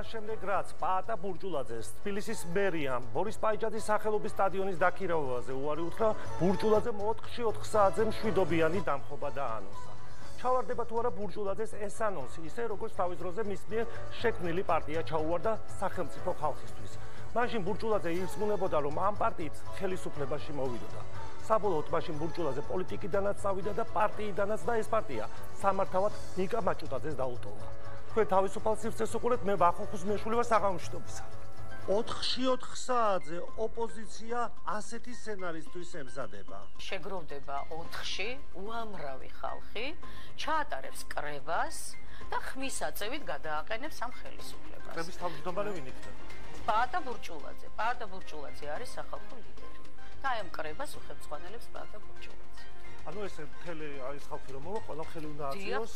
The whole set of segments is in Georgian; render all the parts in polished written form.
მას შემდეგ რაც პაატა ბურჭულაძეს თბილისის მერიამ ბორის პაიჭაძის სახელობის სტადიონის დაქირავებაზე უარი უთხრა, ბურჭულაძემ 4-4 საათზე მშვიდობიანი დამხობა დაანონსა. ჩავარდება თუ არა ბურჭულაძეს ეს ანონსი, ისე როგორც თავის დროზე მის მიერ შექმნილი პარტია ჩაუვარდა სახელმწიფო ხალხისთვის. მაშინ ბურჭულაძე ირწმუნებოდა, რომ ამ პარტიით ხელისუფლებაში მოვიდოდა. საბოლოოდ მაშინ ბურჭულაძე პოლიტიკიდანაც წავიდა და პარტიიდანაც და ეს პარტია სამართავად ნიკა მაჭუტაძეს დაუტოვა. თქვენ თავისუფალ სივრცეს უყურებთ, მე ვახოხუს მეშვილი ვარ საღამოშტობისა. 4-4 საათზე ოპოზიცია ასეთი სცენარისთვის ემზადება. შეგროვდება 4-ში უამრავი ხალხი, ჩაატარებს კრებას და ხმის აწევით გადააყენებს ამ ხელისუფლებას. კრების თავმჯდომარე ვინ იქნება? პაატა ბურჭულაძე. პაატა ბურჭულაძე არის სახალხო ლიდერი. და ამ კრებას უხელმძღვანელებს პაატა ბურჭულაძე. ანუ ესე მთელი ის ხალხი რომ მოვა, ყველა ხელი უნდა აწიოს.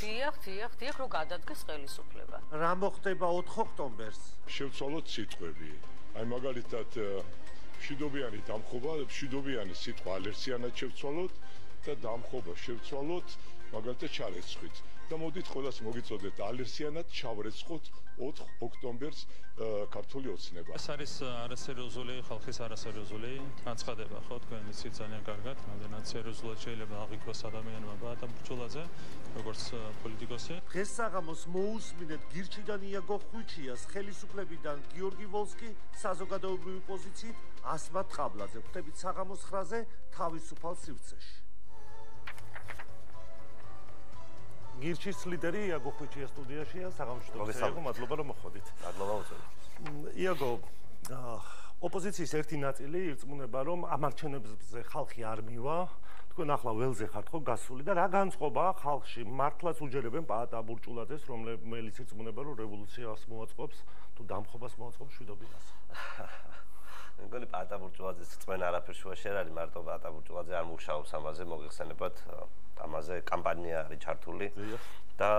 დიახ, რომ გადადგეს ხელისუფლება. რა მოხდება 4 ოქტომბერს? შევცვალოთ სიტყვები. აი მაგალითად მშვიდობიანი დამხობა, მშვიდობიანი სიტყვა ალერსიანად შევცვალოთ და დამხობა შევცვალოთ მაგალითად ჩარეცხვით. და მოდით ყველას მოგიწოდეთ ალერსიანად ჩავრეცხოთ 4 ოქტომბერს ქართული ოცნება. ეს არის არასერიოზული ხალხის არასერიოზული განცხადება, ხო, თქვენ იცით ძალიან კარგად, რამდენად სერიოზულად შეიძლება აღიქვას ადამიანმა პაატა ბურჭულაძე, როგორც პოლიტიკოსი. დღეს საღამოს მოусმინეთ გირჩიდან იაგო ხვიჩიას, ხელისუფლებიდან გიორგი ვოლსკი, საზოგადოებრივი პოზიციით ასმათ ყაბლაძე. ხვდებით საღამოს 9-ზე თავისუფალ სივრცეში. გირჩის ლიდერი იაგო ხვიჩია სტუდიაშია, საღამოშტობისა. მადლობა რომ მოხვდით. მადლობა უწევთ. იაგო, ოპოზიციის ერთი ნაწილი ირწმუნება, რომ ამ არჩევნებზე ხალხი არ მივა. თქვენ ახლა ველზე ხართ ხო გასული და რა განწყობაა ხალხში? მართლაც უჯერებენ პაატა ბურჭულაძეს, რომელიც ირწმუნება, რომ რევოლუციას მოაწყობს, თუ დამხობას მოაწყობს მშვიდობიანას. მე მგონი პაატა ბურჭულაძეს წმენა არაფერ შუაში არ არის, მარტო პაატა ბურჭულაძე არ მუშაობს ამაზე, მოგიხსენებათ ამაზე კამპანია არის ჩართული და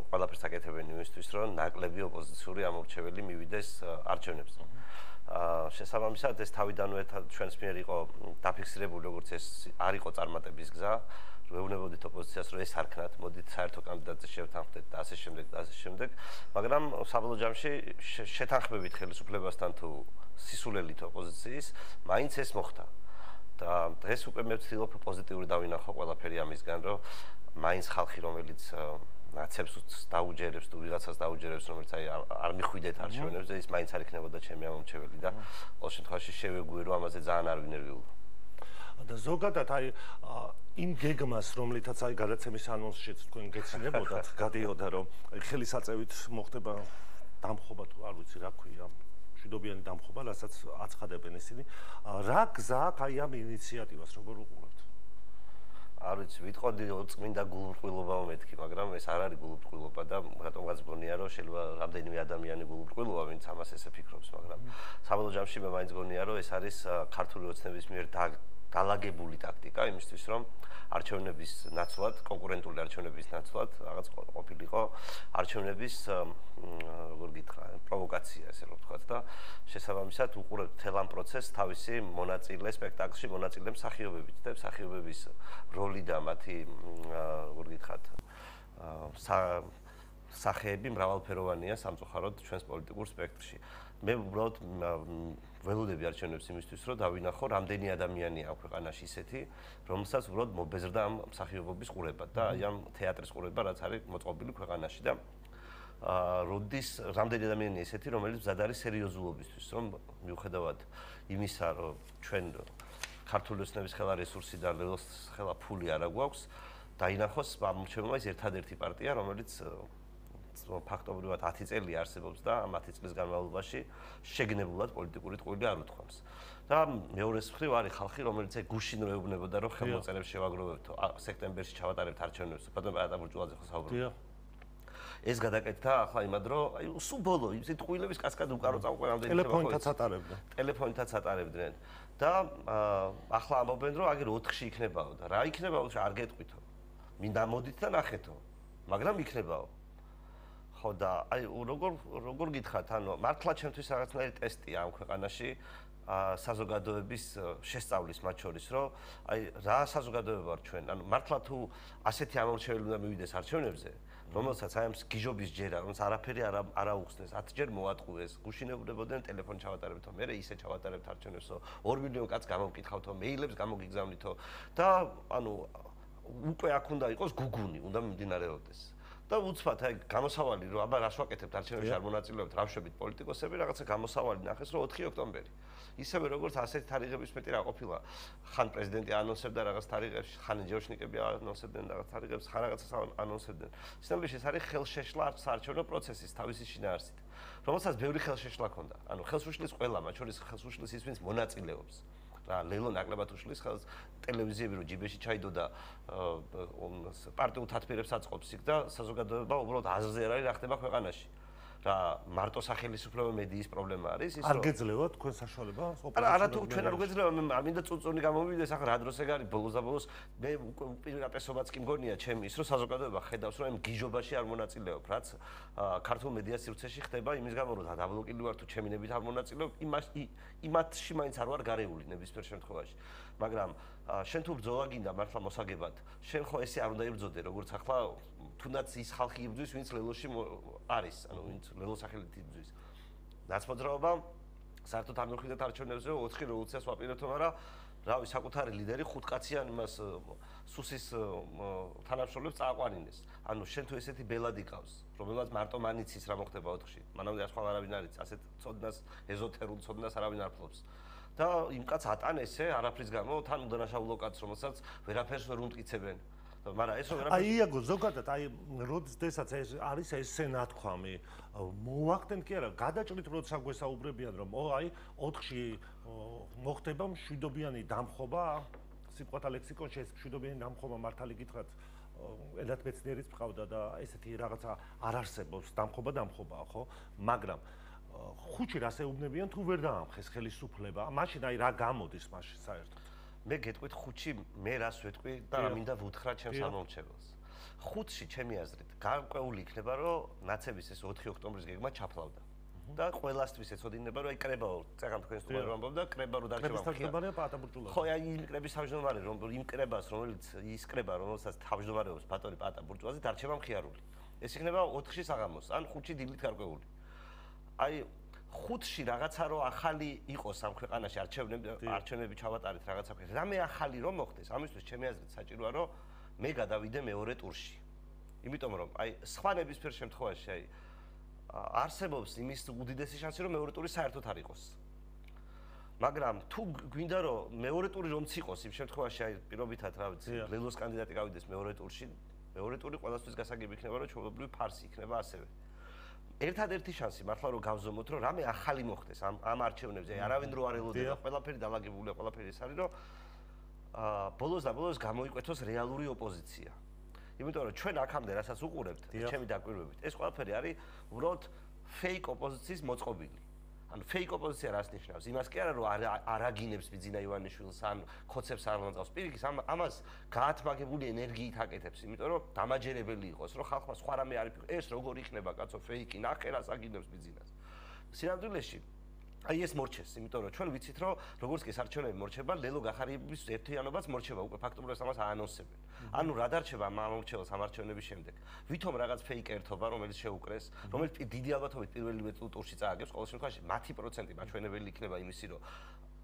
ყველაფერს აკეთებენ იმისთვის, რომ ნაკლები ოპოზიციური ამორჩეველი მივიდეს არჩევნებზე. შესაბამისად ეს თავიდანვე ჩვენს მიერ იყო დაფიქსირებული, როგორც ეს არ იყო წარმატების გზა. ვეუბნებოდით ოპოზიციას, რომ ეს არქნათ, მოდით საერთო კანდიდატზე შევთანხმდეთ და ასე შემდეგ, მაგრამ საბოლოო ჯამში შეთანხმებით ხელისუფლებასთან თუ სისულელით ოპოზიციის, მაინც ეს მოხდა. და დღეს უკვე მე ვცდილობ პოზიტიური დავინახო ყველაფერი ამისგან, რომ მაინც ხალხი, რომელიც ნაცებს დაუჯერებს თუ ვიღაცას დაუჯერებს, რომელიც არ მიხვიდეთ არჩევნებზე, ის მაინც არ იქნებოდა ჩემი ამომრჩეველი და ყოველ შემთხვევაში შევეგუე, რომ ამაზე ძალიან არ ვინერვიულო. და ზოგადად აი იმ გეგმას, რომლითაც აი გადაცემის ანონსშიც თქვენ გეცინებოდათ, გადიოდა, რომ ხელისაწევით მოხდება დამხობა თუ არ ვიცი რა ქვია, მშვიდობიანი დამხობა, რასაც აცხადებენ ისინი. რა გზა აქვს აი ამ ინიციატივას, როგორ უყურებთ? არ ვიცი, ვიტყოდი წმინდა გულუბრყვილობა მეთქი, მაგრამ ეს არ არის გულუბრყვილობა და რატომღაც გონია, რომ შეიძლება რამდენიმე ადამიანი გულუბრყვილობა, ვინც ამას ესე ფიქრობს, მაგრამ საბოლოო ჯამში მე მაინც გონია, რომ ეს არის ქართული ოცნების მიერ დალაგებული ტაქტიკა იმისთვის, რომ არჩევნების ნაცვლად, კონკურენტული არჩევნების ნაცვლად რაღაც ყოფილიყო არჩევნების როგორ გითხრა, პროვოკაცია, ესე რომ ვთქვათ და შესაბამისად უყურებთ მთელ ამ პროცესს თავისი მონაწილე სპექტაკლში მონაწილე მსახიობებით და მსახიობების როლი და მათი როგორ გითხრათ სახეები მრავალფეროვანია სამწუხაროდ ჩვენს პოლიტიკურ სპექტრში. მე უბრალოდ ველოდები არჩევნებს იმისთვის, რომ დავინახო, რამდენი ადამიანია ამ ქვეყანაში ისეთი, რომელსაც უბრალოდ მობეზრდა ამ მსახიობობის ყურება და აი ამ თეატრის ყურება, რაც არის მოწყობილი ქვეყანაში და როდის რამდენი ადამიანია ისეთი, რომელიც მზად არის სერიოზულობისთვის, რომ მიუხედავად იმისა, რომ ჩვენ ქართული ოცნების ხელა რესურსი და ხელა ფული არ აგვაქვს, დაინახოს ამორჩეველმა ის ერთადერთი პარტია, რომელიც ფაქტობრივად 10 წელი არსებობს და ამ 10 წლის განმავლობაში შეგნებულად პოლიტიკური ტყუილი არ უთქვამს. და მეორეს მხრივ არის ხალხი, რომელიც გუშინ ეუბნებოდა, რომ ხელმოწერებს შევაგროვებთ, სექტემბერში ჩავატარებთ არჩევნებს, ბატონო პაატა ბურჭულაძე ხო საუბრობდა. ეს გადაკეთდა ახლა იმად, რომ აი სულ ბოლო იმ ტყუილების კასკადი უკარო წავყვე რამდენი ტელეფონითაც ატარებდნენ. და ახლა ამბობენ, რომ აგერ 4-ში იქნებაო და რა იქნებაო, არ გეტყვითო. მინდა მოდით და ნახეთო, მაგრამ იქნებაო. ხო და აი როგორ გითხრათ, ანუ მართლა ჩემთვის რაღაცნაირი ტესტია ამ ქვეყანაში საზოგადოების შესწავლის მათ შორის, რომ აი რა საზოგადოება ვარ ჩვენ. ანუ მართლა თუ ასეთი ამორჩეველი უნდა მივიდეს არჩევნებზე, რომელსაც აი ამ გიჟობის ჯერა, რომელსაც არაფერი არ აუხსნეს, 10 ჯერ მოატყუეს, გუშინებდებოდნენ ტელეფონი ჩავატარებთო, მე ისე ჩავატარებთ არჩევნებსო, 2 მილიონი კაცს გამოვკითხავთო, მეილებს გამოგიგზავნითო და ანუ უკვე აქ უნდა იყოს გუგუნი, უნდა მიმდინარეობდეს. და უცბად აი გამოსავალი რომ აბა რას ვაკეთებთ არჩევნებში არ მონაწილეობთ რავშვებით პოლიტიკოსები რაღაცა გამოსავალი ნახეს რომ 4 ოქტომბერი ისევე როგორც ასეთი თარიღების მეტი რა ყოფილა ხან პრეზიდენტი ანონსებდა რაღაც თარიღებს ხან ჯეოშნიკები ანონსებდნენ რაღაც თარიღებს ხან რაღაცას ანონსებდნენ სინამდვილეში ეს არის ხელშეშლა საარჩევნო პროცესის თავისი შინაარსით რომელსაც ბევრი ხელშეშლა ჰქონდა ანუ ხელშუშლის ყველა მათ შორის ხელშუშლის ის ვინც მონაწილეობს რა ლელო ნაკლებად უშლის ხელს ტელევიზიები რო ჯიბეში ჩაიდო და პარტიულ თათბირებს აწყობს იქ და საზოგადოება უბრალოდ აზრზე არ არის რა ხდება ქვეყანაში რა მარტო სახელმწიფო მედიის პრობლემა არის ის არ გეძლევა თქვენ საშუალება არა თუ ჩვენ არ გვეძლევა მე არ მინდა წუწუნი გამომივიდეს ახლა რა დროს ეგ არის ბოლოს და ბოლოს მე უკვე უპირატესობაც კი მგონია ჩემი ის რომ საზოგადოება ხედავს რომ ამ გიჟობაში არ მონაწილეობ რაც ქართულ მედია სივრცეში ხდება იმის გამო რომ დაბლოკილი ვარ თუ ჩემი ნებით არ მონაწილეობ იმათში მაინც არ ვარ გარეული ნებისმიერ შემთხვევაში მაგრამ შენ თუ ბრძოლა გინდა მართლა მოსაგებად შენ ხო ესე არ უნდა იბრძოდე როგორც ახლა თუნდაც ის ხალხი იბრძვის ვინც ლელოში არის ანუ ვინც ლელოს სახელით იბრძვის ნაცმოძრაობა საერთოდ არ მივხვდეთ არჩევნებზე 4 რევოლუციას ვაპირებთ მაგრამ რავი საკუთარი ლიდერი ხუთკაციან იმას სუსის თანამშრომლებს წააყვანინეს ანუ შენ თუ ესეთი ბელადი ყავს რომელსაც მარტო მანიცის რა მოხდება 4-ში მანამდე სხვა არავინ არ იცის ასეთ წოდნას ეზოთერულ წოდნას არავინ არ ფლობს და იმ კაც ატან ესე არაფრის გამო თან უდანაშაულო კაც რომელსაც ვერაფერს ვერ უმტკიცებენ მაგრამ ეს ვერაფერს აი იაგო ზოგადად აი როდესაც ეს არის ესე ნათქვამი მოახდენ კი არა გადაჭრით როცა გვესაუბრებიან რომ აი 4-ში მოხდება მშვიდობიანი დამხობა სიტყვათა ლექსიკონში ეს მშვიდობიანი დამხობა მართალი გითხრათ ელათ მეცნიერიც ყავდა და ესეთი რაღაცა არ არსებობს დამხობაა ხო მაგრამ ხუჩი რას ეუბნებიან თუ ვერ დაამხეს ხელისუფლება მაშინ აი რა გამოდის მაშინ საერთოდ მე გეტყვით ხუთში მე რას ვეთქვი და მინდა ვუთხრა ჩემს ამომრჩეველს ხუთში ჩემი აზრით გარკვეული იქნება რომ ნაცების ეს 4 ოქტომბრის გეგმა ჩაფლავდა და ყველასთვის ეცოდინება რომ აი კრებაო წეგან თქვენ სტუმარი რომ ამბობდა კრება რო დარჩება თავმჯდომარეა პატაბურჯულაძე ხო აი იმ კრების თავმჯდომარე რომ იმ კრებას რომელიც ის კრება რომელსაც თავმჯდომარეობს ბატონი პატაბურჯულაძე დარჩება მხიარული ეს იქნება 4-ში საღამოს ან 5-ში დილით გარკვეული აი 5-ში რაღაცა რო ახალი იყოს ამ ქვეყანაში არჩევნები ჩავატარეთ რაღაცა ქვია. რამე ახალი რომ მოხდეს, ამისთვის ჩემი აზრით საჭიროა რომ მე გადავიდე მეორე ტურში. იმიტომ რომ აი სხვა ნებისმიერ შემთხვევაში აი არსებობს იმის უდიდესი შანსი რომ მეორე ტური საერთოდ არ იყოს. მაგრამ თუ გვინდა რომ მეორე ტური რომც იყოს იმ შემთხვევაში აი პირობითად რა ვიცი, ლელოს კანდიდატი გავიდეს მეორე ტურში, მეორე ტური ყველასთვის გასაგები იქნება რომ ჩვეულებრივი ფარსი იქნება ასევე. ერთადერთი შანსი მართლა რომ გავზომოთ რომ რამე ახალი მოხდეს ამ არჩევნებზე არავინ რო არ ელოდება ყველაფერი დალაგებულია ყველაფერი ეს არის რომ ბოლოს და ბოლოს გამოიკვეთოს რეალური ოპოზიცია იმიტომ რომ ჩვენ აქამდე რასაც უყურებთ ჩემი დაკვირვებით ეს ყველაფერი არის უბრალოდ ფეიქ ოპოზიციის მოწყობილი ანუ ფეიქ ოპოზიცია რას ნიშნავს იმას კი არა რომ არაგინებს ბიძინა ივანიშვილს ან ხოცებს არ ლანძავს პირიქით ამას გაათმაგებული ენერგიით აკეთებს იმიტომ რომ დამაჯერებელი იყოს რომ ხალხმა სხვა რამე არ იფიქროს ეს როგორ იქნება კაცო ფეიქი ნახე რას აგინებს ბიძინას სინამდვილეში აი ეს მორჩეს იმიტომ რომ ჩვენ ვიცით რომ როგორც კი არჩევნები მორჩება ლელო გახარიების ერთიანობაც მორჩება უკვე ფაქტობრივად ამას აანონსებენ ანუ რა დარჩება მამორჩეველს ამ არჩევნების შემდეგ ვითომ რაღაც ფეიქ ერთობა რომელიც შეუკრეს რომელიც დიდი ალბათობით პირველივე ტურში წააგებს ყოველ შემთხვევაში მათი პროცენტი მაჩვენებელი იქნება იმისი რომ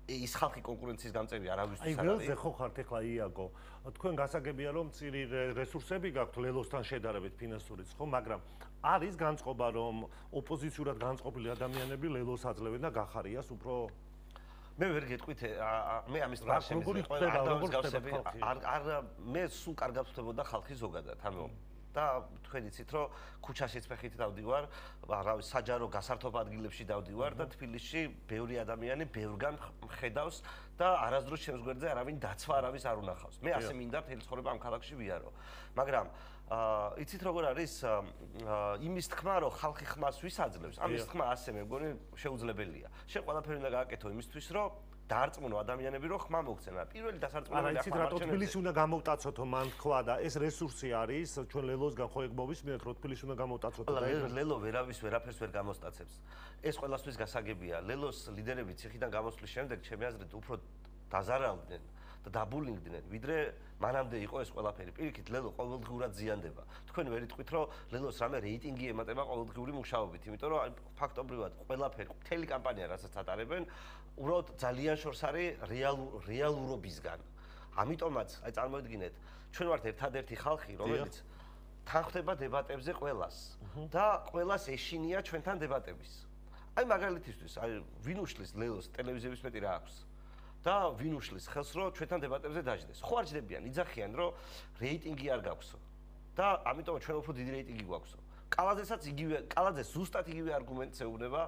ის ხალხი კონკურენციის გამწევი არავისთვის არ არის. აი, ველზე ხო ხართ ეხლა იაგო. თქვენ გასაგებია რომ წირი რესურსები გაქვთ ლელოსთან შედარებით ფინანსურიც ხო, მაგრამ არის განწყობა რომ ოპოზიციურად განწყობილი ადამიანები ლელოს აძლევენ და გახარიას უფრო მე ვერ გეტყვით მე ამის რა შემიძლია არ მე სულ კარგად ვხვდებოდა ხალხი ზოგადად ანუ და თქვენ იცით რომ ქუჩაშიც ფეხით დავდივარ, რა ვიცი, საჯარო გასართობ ადგილებში დავდივარ და თბილისში ბევრი ადამიანი ბევრგან ხედავს და არასდროს ჩემს გვერდზე არავინ დაცვა არავის არ უნახავს. მე ასე მინდა მთელი ცხოვრება ამ ქალაქში ვიარო. მაგრამ იცით როგორ არის იმის თქმა რომ ხალხი ხმას ვის აძლევს, ამის თქმა ასე მე მგონი შეუძლებელია. შენ ყველაფერი უნდა გააკეთო იმისთვის რომ დაარწმუნო ადამიანები, რომ ხმა მოგცენ. პირველი დასარწმუნებელი არა, იცით რატო თბილისი უნდა გამოვტაცოთო, მან თქვა და ეს რესურსი არის, ჩვენ ლელოსგან ხო ეგ მოვისმინეთ, რომ თბილისი უნდა გამოვტაცოთო და ლელო ვერაფერს ვერ გამოსტაცებს. ეს ყველასთვის გასაგებია. ლელოს ლიდერები ციხიდან გამოსვლის შემდეგ, ჩემი აზრით, უფრო დაზარალდნენ და დაბულინგდნენ, ვიდრე მანამდე იყო ეს ყველაფერი. პირიქით, ლელო ყოველდღურად ზიანდება. თქვენ ვერ იტყვით, რომ ლელოს რამე რეიტინგი ემატება ყოველდღიური მუშაობით, იმიტომ რომ ფაქტობრივად ყველაფერი, მთელი კამპანია, რასაც ატარებენ, უბრალოდ ძალიან შორს არის რეალურობისგან. ამიტომაც, აი წარმოიდგინეთ, ჩვენ ვართ ერთადერთი ხალხი, რომელიც თან ხვდება დებატებზე ყველას და ყველას ეშინია ჩვენთან დებატების. აი მაგალითისთვის, აი ვინ უშლის ლელოს ტელევიზიების მეტი რა აქვს? და ვინ უშლის ხელს, რომ ჩვენთან დებატებზე დაждდეს. ხო არ ჯდებიან, იძახიან, რომ რეიტინგი არ გაქვსო. და ამიტომ ჩვენ უფრო დიდი რეიტინგი გვაქვსო. კალაძესაც იგივე, კალაძე ზუსტად იგივე არგუმენტს ეუბნება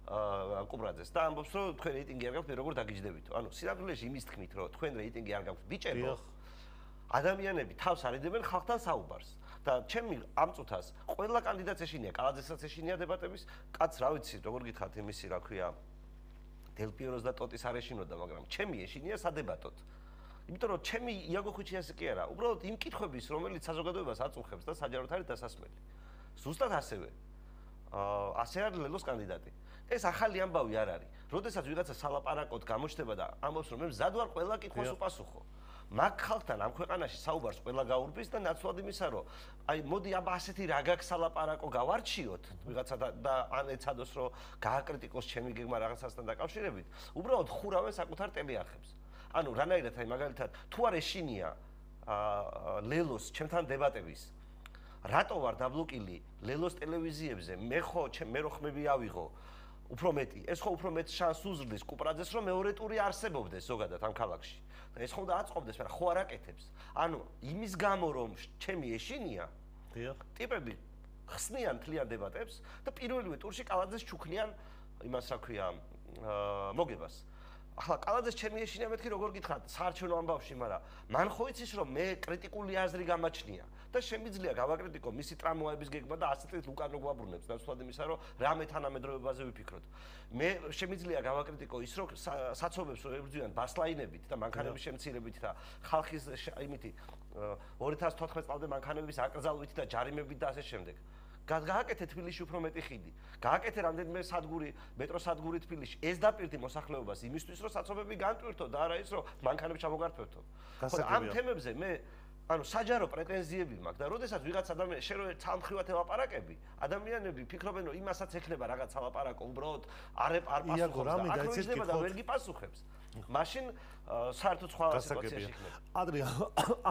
კუპრაძეს და ამბობს, რომ თქვენ რეიტინგი არ გაქვთ, მე როგორ დაგიჯდებითო. ანუ სინამდვილეში იმის თქმით, რომ თქვენ რეიტინგი არ გაქვთ, ბიჭებო. ადამიანები თავს არიდებენ ხალხთან საუბარს. და ჩემი ამ წუთას ყველა კანდიდატს ეშინია, კალაძესაც ეშინია დებატების, კაც რა ვიცი, როგორ გითხართ იმისი, რა ქვია, დელპიეროს და ტოტის არ ეშინოდა, მაგრამ ჩემი ეშინია სადებატოდ. იმიტომ რომ ჩემი იაგო ხუჩიასი კი არა, უბრალოდ იმ კითხვების, რომელიც საზოგადოებას აწუხებს და საჯაროდ არის დასასმელი. ზუსტად ასევე. ასე არის ლელოს კანდიდატი. ეს ახალი ამბავი არ არის. როდესაც ვიღაცა სალაპარაკოდ გამოჩნდება და ამბობს, რომ მე მზად ვარ ყველა კითხვას უპასუხო. მაგ ხალხთან ამ ქვეყანაში საუბარს ყველა გაურბის და ნაცვლად იმისა, რომ აი მოდი აბა ასეთი რა გაქვს სალაპარაკო გავარჩიოთ ვიღაცა და ან ეცადოს რომ გააკრიტიკოს ჩემი გეგმა რაღაცასთან დაკავშირებით, უბრალოდ ხურავენ საკუთარ ტელეარხებს. ანუ რანაირად აი მაგალითად თუ არ ეშინია ლელოს ჩემთან დებატების რატო ვარ დაბლოკილი ლელოს ტელევიზიებზე მე რო ხმები ავიღო უფრო მეტი ეს ხო უფრო მეტ შანსს უზრდის კუპრაძეს რომ მეორე ტური არსებობდეს ზოგადად ამ ქალაქში და ეს ხო და აწყობდეს მაგრამ ხო არ აკეთებს ანუ იმის გამო რომ ჩემი ეშინია ტიპები ხსნიან თლიან დებატებს და პირველივე ტურში კალაძეს ჩუქნიან იმას რა ქვია მოგებას ახლა კალაძეს ჩემი ეშინია მეთქი როგორ გითხრათ საარჩევნო ამბავში მაგრამ მან ხო იცის რომ მე კრიტიკული აზრი გამაჩნია და შემიძლია გავაკრიტიკო მისი ტრამვაების გეგმა და ასეთ უკანო გვაბრუნებს ნაცვლად იმისა რომ რამე თანამედროვეობაზე ვიფიქროთ მე შემიძლია გავაკრიტიკო ის რომ საცობებს ებრძვიან ბასლაინებით და მანქანების შემცირებით და ხალხის იმითი 2014 წლამდე მანქანების აკრძალვით და ჯარიმებით და ასე შემდეგ გააკეთე თბილისში უფრო მეტი ხიდი. გააკეთე რამდენიმე სადგური, მეტრო სადგური თბილისში. ეს დაპირდი მოსახლეობას იმისთვის, რომ საცობები განტვირთო და არა ის, რომ მანქანები ჩამოგართვერთო. ამ თემებზე მე ანუ საჯარო პრეტენზიები მაქვს და როდესაც ვიღაც ადამიანი შენ რო ცალმხრივად ელაპარაკები, ადამიანები ფიქრობენ, რომ იმასაც ექნება რაღაც ალაპარაკო, უბრალოდ არ პასუხობს და აქ როიდება და ვერ გიპასუხებს. მაშინ საერთოდ სხვა სიტუაციაში იქნება. ადრე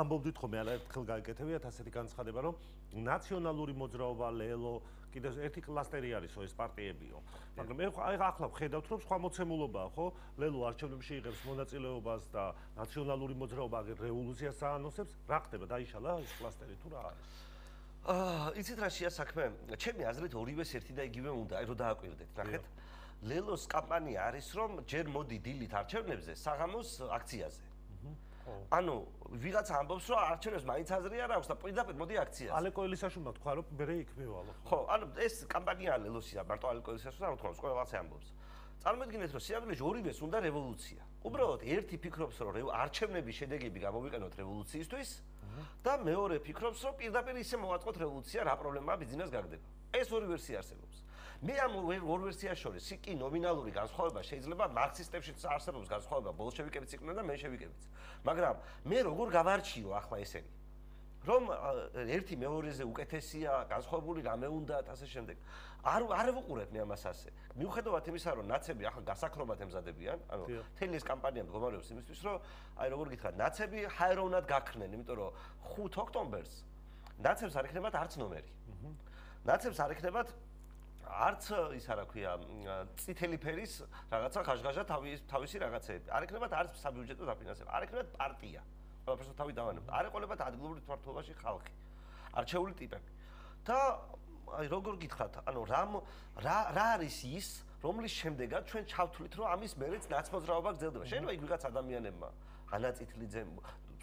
ამბობდით ხოლმე, αλλά ერთხელ გაიკეთებიათ ასეთი განცხადება, რომ ნაციონალური მოძრაობა ლელო კიდევ ერთი კლასტერი არისო ეს პარტიებიო. მაგრამ მე აი ახლა ვხედავთ, რომ სხვა მოცემულობაა, ხო? ლელო არჩევნებში იღებს მონაწილეობას და ნაციონალური მოძრაობა რევოლუციას აანონსებს. რა ხდება? დაიშალა ეს კლასტერი თუ რა არის? იცით რა შეა საქმე? ჩემი აზრით ორივეს ერთი და იგივე უნდა, აი რომ დააკვირდეთ, ნახეთ. ლელოს კამპანია არის რომ ჯერ მოდი დილით არჩევნებზე საღამოს აქციაზე. ანუ ვიღაცა ამბობს რომ არჩევნებს მაინც აზრი არ აქვს და პირდაპირ მოდი აქციაზე. ალეკო ელისაშვილმა თქვა რომ მე იქ მევალო. ხო, ანუ ეს კამპანია ლელოსია, მარტო ალეკო ელისაშვილს არ უთქვამს, ყველასე ამბობს. წარმოიდგინეთ რომ სიამოვნებაში ორივეს უნდა რევოლუცია. უბრალოდ ერთი ფიქრობს რომ არჩევნების შედეგები გამოვიყენოთ რევოლუციისთვის და მეორე ფიქრობს რომ პირდაპირ ისე მოვაწყოთ რევოლუცია, რა პრობლემაა ბიზნეს გაგდება. ეს ორი ვერსია არსებობს. მე ამ ორ ვერსიას შორის კი ნომინალური განსხვავება შეიძლება მარქსისტებშიც არსებობს განსხვავება ბოლშევიკებიც იყვნენ და მენშევიკებიც. მაგრამ მე როგორ გავარჩიო ახლა ესენი? რომ ერთი მეორეზე უკეთესია, განსხვავებული რამე უნდა და ასე შემდეგ. არ ვუყურებ მე ამას ასე. მიუხედავად იმისა, რომ ნაცები ახლა გასაქრობად ემზადებიან, ანუ თელი ეს კამპანია მდგომარეობს იმისთვის, რომ აი როგორ გითხრათ, ნაცები ჰაეროვნად გაქრნენ, იმიტომ რომ 5 ოქტომბერს ნაცებს არ იქნებათ არც ნომერი. ნაცებს არ იქნებათ არც ის რა ქვია წითელი ფერის რაღაცა ხაშგაჟა თავისი რაღაცეები. არ იქნებათ არც საბიუჯეტო დაფინანსება. არ იქნებათ პარტია. ყველაფერს თავი დავანებთ. არ ეყოლებათ ადგილობრივ თვალთობაში ხალხი. არჩეული ტიპები. და აი როგორ გითხრათ, ანუ რა არის ის, რომლის შემდეგაც ჩვენ ჩავთვლით, რომ ამის მერეც ნაცმოძრაობა გრძელდება. შეიძლება იქ ვიღაც ადამიანებმა ანაწითლიძემ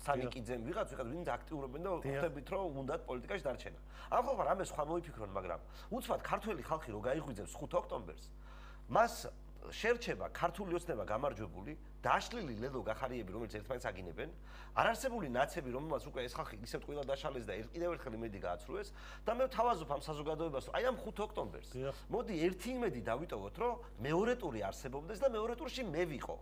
სანიკიძემ ვიღაც ვინც აქტიურობენ და ხვდებით რომ უნდათ პოლიტიკაში დარჩენა. ამ ხალხმა რამე სხვა მოიფიქრონ, მაგრამ უცბად ქართველი ხალხი რო გაიღვიძებს 5 ოქტომბერს, მას შერჩება ქართული ოცნება გამარჯვებული, დაშლილი ლელო გახარიები, რომელიც ერთმანეთს აგინებენ, არარსებული ნაცები, რომელმაც უკვე ეს ხალხი ისევ ტყუილად დაშალეს და კიდევ ერთხელ იმედი გააცრუეს და მე ვთავაზობ ამ საზოგადოებას, რომ აი ამ 5 ოქტომბერს მოდი ერთი იმედი დავიტოვოთ, რომ მეორე ტური არსებობდეს და მეორე ტურში მე ვიყო.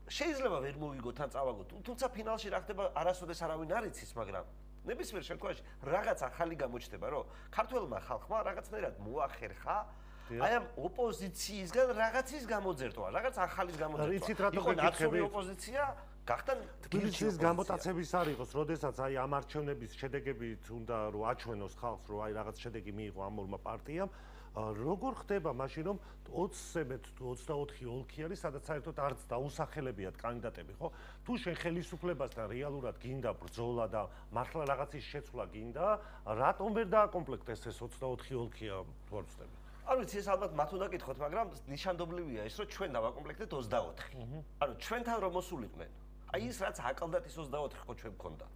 შეიძლება ვერ მოვიგოთ ან წავაგოთ, თუმცა ფინალში რა ხდება, არასოდეს არავინ არ იცის, მაგრამ ნებისმიერ შემთხვევაში რაღაც ახალი გამოჩნდება, რომ ქართველმა ხალხმა რაღაცნაირად მოახერხა აი ამ ოპოზიციისგან რაღაცის გამოძერტვა, რაღაც ახალის გამოძერტვა. იცით რატო იყო ნაციონალური ოპოზიცია, გახდა თბილისის გამოტაცების არ იყოს, როდესაც აი ამ არჩევნების შედეგებით უნდა რომ აჩვენოს ხალხს, რომ აი რაღაც შედეგი მიიღო ამ ორმა პარტიამ, როგორ ხდება მაშინ რომ 24 ოლქი არის, სადაც საერთოდ არც დაუსახელებიათ კანდიდატები, ხო? თუ შენ ხელისუფლებასთან რეალურად გინდა ბრძოლა და მართლა რაღაცის შეცვლა გინდა, რატომ ვერ დააკომპლექტეს ეს 24 ოლქია თუ არ ვწდები? არ ვიცი, ეს ალბათ მათ უნდა კითხოთ, მაგრამ ნიშანდობლივია ის, რომ ჩვენ დავაკომპლექტეთ 24. ანუ ჩვენთან რომ მოსულიყვნენ. აი ის რაც აკლდათ ის 24 ხო ჩვენ გქონდა.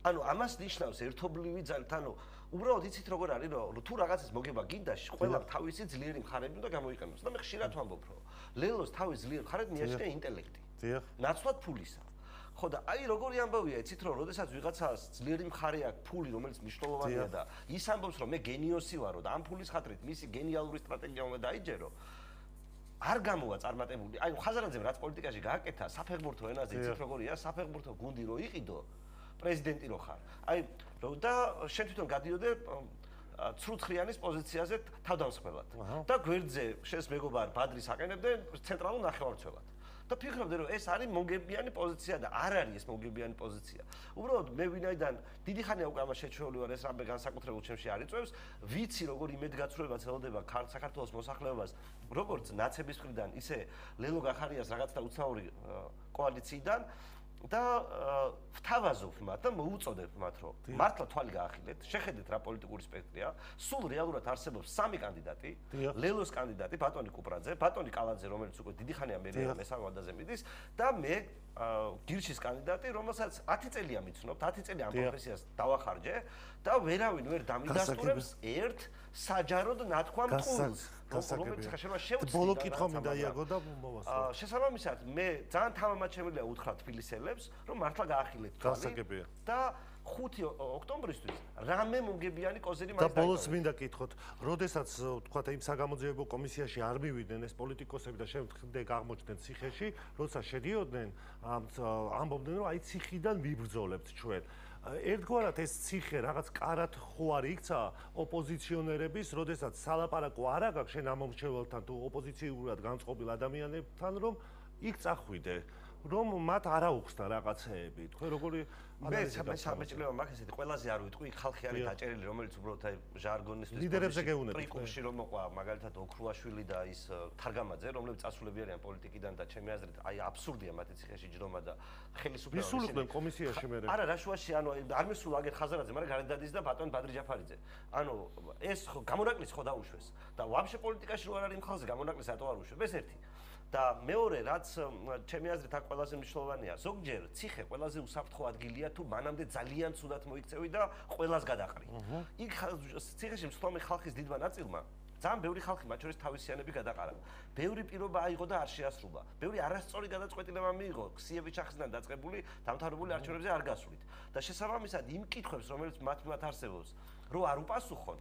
ანუ ამას ნიშნავს ერთობლივი ძალით, ანუ უბრალოდ იცით როგორ არის, რომ თუ რაღაცის მოგება გინდა, ყველა თავისი ძლიერი მხარები უნდა გამოიყენოს. და მე ხშირად ვამბობ, რომ ლელოს თავის ძლიერი მხარად მიაჩნია ინტელექტი. ნაცვლად ფულისა. ხო და აი როგორი ამბავია, იცით რომ როდესაც ვიღაცას ძლიერი მხარე აქვს, ფული, რომელიც მნიშვნელოვანია და ის ამბობს, რომ მე გენიოსი ვარო და ამ ფულის ხათრით მისი გენიალური სტრატეგია უნდა დაიჯერო, არ გამოვა წარმატებული. აი ხაზარაძემ რაც პოლიტიკაში გააკეთა, საფეხბურთო ენაზე იცით როგორია, საფეხბურთო გუნდი რო იყიდო, პრეზიდენტი რო ხარ. აი და შენ თვითონ გადიოდე ცრუცხრიანის პოზიციაზე თავდამსხმელად. და გვერდზე შენს მეგობარ ბადრის აყენებდნენ ცენტრალურ ნახევარმცველად. და ფიქრობდი რომ ეს არის მოგებიანი პოზიცია და არ არის ეს მოგებიანი პოზიცია. უბრალოდ მე ვინაიდან დიდი ხანია უკვე ამას შეჩვეული ვარ, ეს რამე განსაკუთრებულ ჩემში არ იწევს, ვიცი როგორ იმედგაცრუება ძლდება საქართველოს მოსახლეობას, როგორც ნაცების მხრიდან, ისე ლელო გახარიას რაღაც და უცნაური კოალიციიდან და ვთავაზობ მათ და მოუწოდებ მათ, რომ მართლა თვალი გაახილეთ, შეხედეთ რა პოლიტიკური სპექტრია, სულ რეალურად არსებობს 3 კანდიდატი, ლელოს კანდიდატი, ბატონი კუპრაძე, ბატონი კალაძე, რომელიც უკვე დიდი ხანია მესამე ვადაზე მიდის და მე გირჩის კანდიდატი, რომელსაც 10 წელია მიცნობთ, 10 წელი ამ პროფესიას დავახარჯე და ვერავინ ვერ დამიდასტურებს ერთ საჯაროდ ნათქვამ ტყუილს. რომელიც ხაშევა შევწდი. ბოლო კითხვა მინდა იაგო და მოვასწრო. შესაბამისად, მე ძალიან თამამად შემიძლია უთხრა თბილისელებს, რომ მართლა გაახილეთ თვალი და 5 ოქტომბრისთვის რამე მოგებიანი კოზირი მაინც და ბოლოს მინდა კითხოთ, როდესაც თქვა იმ საგამოძიებო კომისიაში არ მივიდნენ ეს პოლიტიკოსები და შემდგომ აღმოჩნდნენ ციხეში, როცა შედიოდნენ, ამბობდნენ რომ აი ციხიდან ვიბრძოლებთ ჩვენ. ერთგვარად ეს ციხე რაღაც კარად ხო არ იქცა ოპოზიციონერების, როდესაც სალაპარაკო არ აქვს შენ ამ მომრჩეველთან თუ ოპოზიციურად განწყობილ ადამიანებთან, რომ იქ წახვიდე, რომ მათ არ აუხსნა რაღაცეები. თქვენ როგორი მე სამეჭილება მაგ ესეთი ყველაზე არ ვიტყვი, ხალხი არის დაჭერილი, რომელიც უბრალოდ აი ჟარგონისთვის ლიდერებზე გეუნებით. პრიკუმში რომ მოყვა, მაგალითად ოქრუაშვილი და ის თარგამაძე, რომლებიც წასულები არიან პოლიტიკიდან და ჩემი აზრით აი აბსურდია მათი ციხეში ჯრომა და ხელისუფლება. მისულიყვნენ კომისიაში მე. არა, რა შუაში, ანუ არ მისულა აგერ ხაზარაძე, მაგრამ გარეთ დადის და ბატონ ბადრი ჯაფარიძე. ანუ ეს გამონაკლისი ხო დაუშვეს და ვაფშე პოლიტიკაში რო არ არის მხალხზე გამონაკლისი რატო არ უშვებ? ეს ერთი. და მეორე, რაც ჩემი აზრით აქ ყველაზე მნიშვნელოვანია, ზოგჯერ ციხე ყველაზე უსაფრთხო ადგილია თუ მანამდე ძალიან ცუდად მოიქცევი და ყველას გადაყრი. იქ ციხეში მსხვერპლი ხალხის დიდმა ნაწილმა ძალიან ბევრი ხალხი მათ შორის თავისიანები გადაყარა. ბევრი პირობა აიღო და არ შეასრულა. ბევრი არასწორი გადაწყვეტილება მიიღო, ქსიების ჩახსნიდან დაწყებული დამთავრებული არჩევნებზე არ გასვლით. და შესაბამისად იმ კითხვებს, რომელიც მათ მიმართ არსებობს, რო არ უპასუხონ,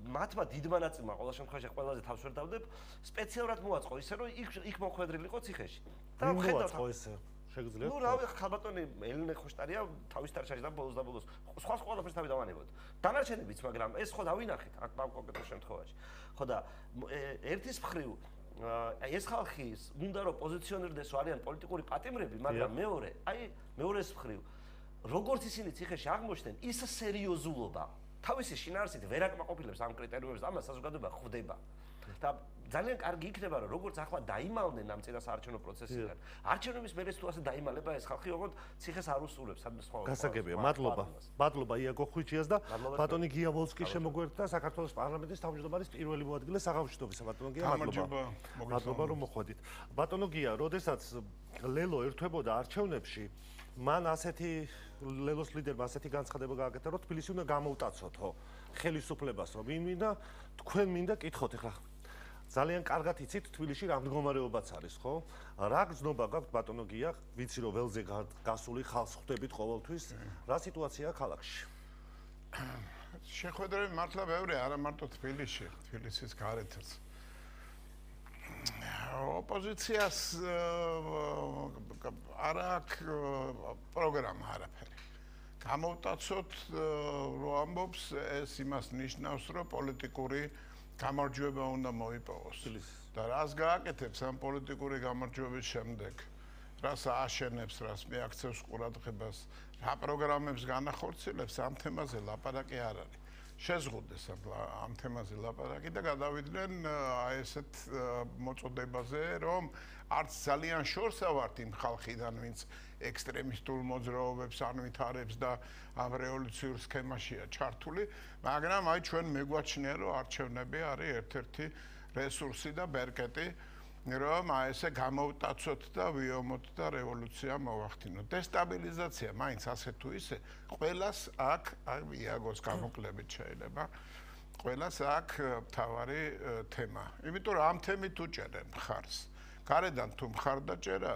მათმა დიდმა ნაწილმა ყოველ შემთხვევაში ყველაზე თავს ვერ დავდებ, სპეციალურად მოაწყო ისე, რომ იქ მოხვედრილიყო ციხეში. და მოაწყო ისე. შეგიძლიათ? ნუ რავი, ხალბატონი ელენე ხოშტარია თავის ტარჩაში და ბოლოს და ბოლოს. სხვა ყველაფერს თავი დავანებოთ. დანარჩენებიც, მაგრამ ეს ხო დავინახეთ აქ კონკრეტულ შემთხვევაში. ხო და ერთის მხრივ ეს ხალხი უნდა რომ პოზიციონირდეს არიან პოლიტიკური პატიმრები, მაგრამ მეორე, აი მეორეს მხრივ როგორც ისინი ციხეში აღმოჩნდნენ, ის სერიოზულობა თავისი შინაარსით ვერ აკმაყოფილებს ამ კრიტერიუმებს და ამას საზოგადოება ხვდება. და ძალიან კარგი იქნება რომ როგორც ახლა დაიმალნენ ამ წინასაარჩევნო პროცესიდან. არჩევნების მერე თუ ასე დაიმალება ეს ხალხი, როგორც ციხეს არ უსრულებს ამ სხვა. გასაგებია, მადლობა. მადლობა იაგო ხვიჩიას და ბატონი გიავოლსკი შემოგვერთა საქართველოს პარლამენტის თავმჯდომარის პირველი მოადგილე საღამოშტობისა. ბატონო გია, მადლობა. მადლობა რომ მოხვედით. ბატონო გია, როდესაც ლელო ერთვებოდა არჩევნებში, მან ასეთი ლელოს ლიდერმა ასეთი განცხადება გააკეთა, რომ თბილისი უნდა გამოუტაცოთო ხელისუფლებას, რომ მინდა თქვენ მინდა კითხოთ ახლა ძალიან კარგად იცით თბილისში რა მდგომარეობაც არის, ხო? რა გზნობა გაქვთ ბატონო გია, ვიცი რომ ველზე გასული ხალხს ხვდებით ყოველთვის, რა სიტუაციაა ქალაქში? შეხვედრები მართლა ბევრი, არა მარტო თბილისში, თბილისის გარეთაც. ოპოზიციას არ აქვს პროგრამა არაფერი. გამოვტაცოთ, რომ ამბობს, ეს იმას ნიშნავს, რომ პოლიტიკური გამარჯვება უნდა მოიპოვოს. და რას გააკეთებს ამ პოლიტიკური გამარჯვების შემდეგ? რას ააშენებს, რას მიაქცევს ყურადღებას, რა პროგრამებს განახორციელებს, ამ თემაზე ლაპარაკი არ არის. შეზღუდეს ამ თემაზე ლაპარაკი და გადავიდნენ აი ესეთ მოწოდებაზე, რომ არც ძალიან შორსა ვართ იმ ხალხიდან, ვინც ექსტრემისტულ მოძრაობებს ანვითარებს და ამ რევოლუციურ სქემაშია ჩართული, მაგრამ აი ჩვენ მეგვაჩნია, რომ არჩევნები არის ერთ-ერთი რესურსი და ბერკეტი, რომ აი ესე გამოვტაცოთ და ვიომოთ და რევოლუცია მოვახდინოთ. დესტაბილიზაცია მაინც ასე თუ ისე ყველას აქ, აი იაგოს გამოკლებით შეიძლება, ყველას აქ მთავარი თემა. იმიტომ რომ ამ თემით უჭერენ მხარს. გარედან თუ მხარდაჭერა,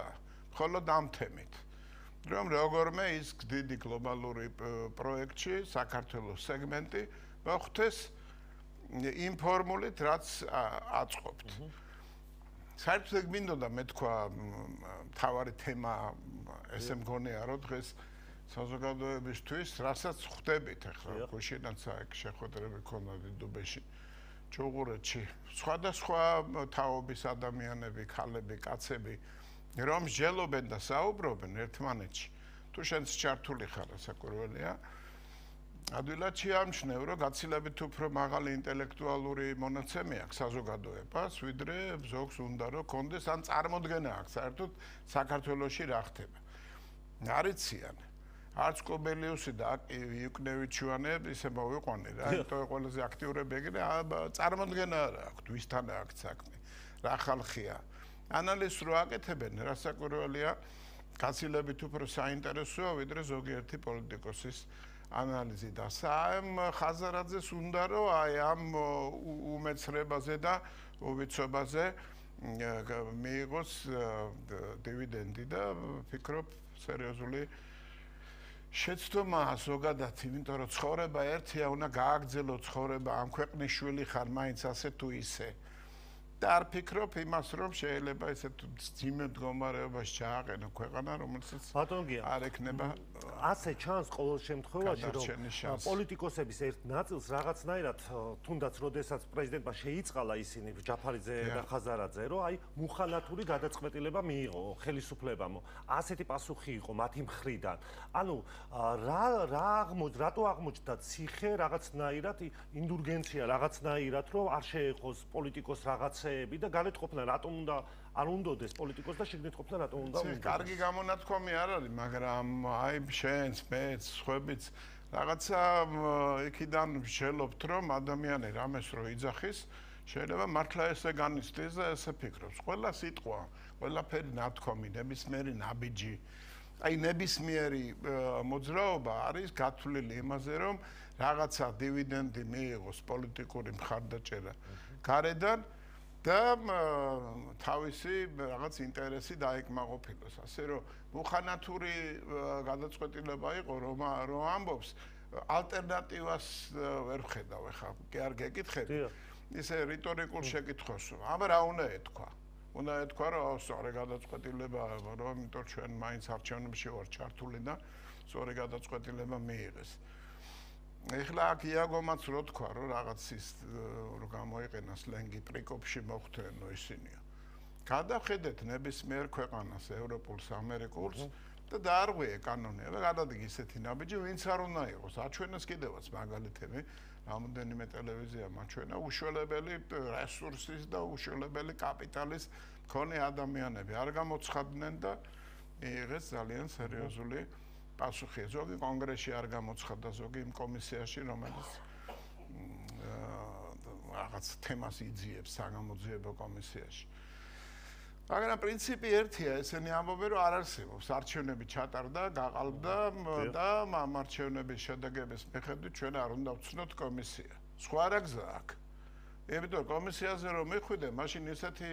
მხოლოდ ამ თემით. რომ როგორმე ის დიდი გლობალური პროექტში საქართველოს სეგმენტი მოხდეს იმ ფორმულით, რაც აწყობთ. საერთოდ გმინდოდა მე თქვა მთავარი თემა ესე მგონია რომ დღეს საზოგადოებისთვის რასაც ხვდებით ახლა გუშინაც აქ შეხვედრები ქონდა დიდუბეში ჩუღურეთში სხვადასხვა თაობის ადამიანები ქალები კაცები რომ მსჯელობენ და საუბრობენ ერთმანეთში თუ შენც ჩართული ხარ საკურველია ადვილად შეამჩნევ რომ გაცილებით უფრო მაღალი ინტელექტუალური მონაცემი აქვს საზოგადოებას ვიდრე ზოგს უნდა რომ კონდეს ან წარმოდგენა აქვს საერთოდ საქართველოში რა ხდება არიციან არც კობელიუსი და იუკნევიჩვანე ისე მოვიყვანე რა იმიტომ ყველაზე აქტიურები ეგრე წარმოდგენა არა აქვს ვისთან აქვს საქმე რა ხალხია ანალიზს რო აკეთებენ რასაკვირველია გაცილებით უფრო საინტერესოა ვიდრე ზოგიერთი პოლიტიკოსის ანალიზი და საემ ხაზარაძეს უნდა რომ აი ამ უმეცრებაზე და უვიცობაზე მიიღოს დივიდენდი და ფიქრობ სერიოზული შეცდომა ზოგადად იმიტომ რომ ცხოვრება ერთია უნდა გააგრძელო ცხოვრება ამ ქვეყნის შვილი ხარ მაინც ასე თუ ისე და არ ფიქრობ იმას რომ შეიძლება ესეთ ძიმე მდგომარეობაში ჩააყენო ქვეყანა რომელსაც არ ექნება ასე ჩანს ყოველ შემთხვევაში რომ პოლიტიკოსების ერთ ნაწილს რაღაცნაირად თუნდაც როდესაც პრეზიდენტმა შეიწყალა ისინი ჯაფარიძე და ხაზარაძე რომ აი მუხანათური გადაწყვეტილება მიიღო ხელისუფლებამ ასეთი პასუხი იყო მათი მხრიდან ანუ რატო აღმოჩნდა ციხე რაღაცნაირად ინდულგენცია რაღაცნაირად რომ არ შეეხოს პოლიტიკოს რაღაცეები და განეთყოფნა რატომ უნდა არ უნდოდეს პოლიტიკოს და შეგნით ყოფნა რატომ უნდა უნდა კარგი გამონათქვამი არ არის მაგრამ აი შენს მეც ხვებიც რაღაცა იქიდან ვშელობთ რომ ადამიანი რამეს რო იძახის შეიძლება მართლა ესე განიცდის და ესე ფიქრობს ყველა სიტყვა ყველაფერი ნათქვამი ნებისმიერი ნაბიჯი აი ნებისმიერი მოძრაობა არის გათვლილი იმაზე რომ რაღაცა დივიდენდი მიიღოს პოლიტიკური მხარდაჭერა გარედან და თავისი რაღაც ინტერესი დაეკმაყოფილოს. ასე რომ მუხანათური გადაწყვეტილება იყო რომ ამბობს ალტერნატივას ვერ ხედავ ახლა კი არ გეკითხები. ისე რიტორიკულ შეკითხვას. აბა რა უნდა ეთქვა? უნდა ეთქვა რომ სწორი გადაწყვეტილება რომ იმიტომ ჩვენ მაინც არჩევნებში ვარ ჩართული და სწორი გადაწყვეტილება მიიღეს. ეხლა აქ იაგომაც რო თქვა რომ რაღაც ის რო გამოიყენა სლენგი პრიკოპში მოხდენო ისინიო. გადახედეთ ნებისმიერ ქვეყანას ევროპულს, ამერიკულს და დაარღვიე კანონია და გადადგე ისეთი ნაბიჯი, ვინც არ უნდა იყოს. აჩვენეს კიდევაც მაგალითები, რამოდენიმე ტელევიზია მაჩვენა უშველებელი რესურსის და უშველებელი კაპიტალის მქონე ადამიანები არ გამოცხადდნენ და მიიღეს ძალიან სერიოზული პასუხი ზოგი კონგრესში არ გამოცხადდა ზოგი იმ კომისიაში რომელიც რაღაც თემას იძიებს საგამოძიებო კომისიაში მაგრამ პრინციპი ერთია ესენი ამბობენ რომ არ არსებობს არჩევნები ჩატარდა გაყალბდა და ამ არჩევნების შედეგების მიხედვით ჩვენ არ უნდა ვცნოთ კომისია სხვა რა გზა აქვს იმიტომ კომისიაზე რომ მიხვიდე, მაშინ ისეთი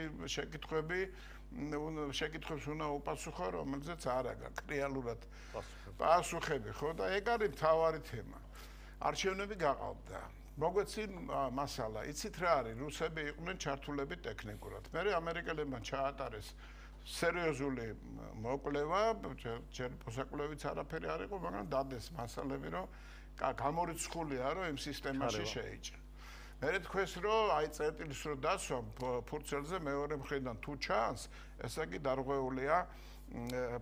შეკითხვებს უნდა უპასუხო, რომელზეც არ აქვს რეალურად პასუხები, ხო და ეგ არის მთავარი თემა. არჩევნები გაყავდა. მოგვეცი მასალა, იცით რა არის, რუსები იყვნენ ჩართულები ტექნიკურად. მე ამერიკელებმა ჩაატარეს სერიოზული მოკვლევა, ჯერ მოსაკვლევიც არაფერი არ იყო, მაგრამ დადეს მასალები, რომ გამორიცხულია, რომ იმ სისტემაში შეიჭრა. მე თქვენს რომ აი წერტილის რო დასვამ ფურცელზე მეორე მხრიდან თუ ჩანს, ესა კი დარღვეულია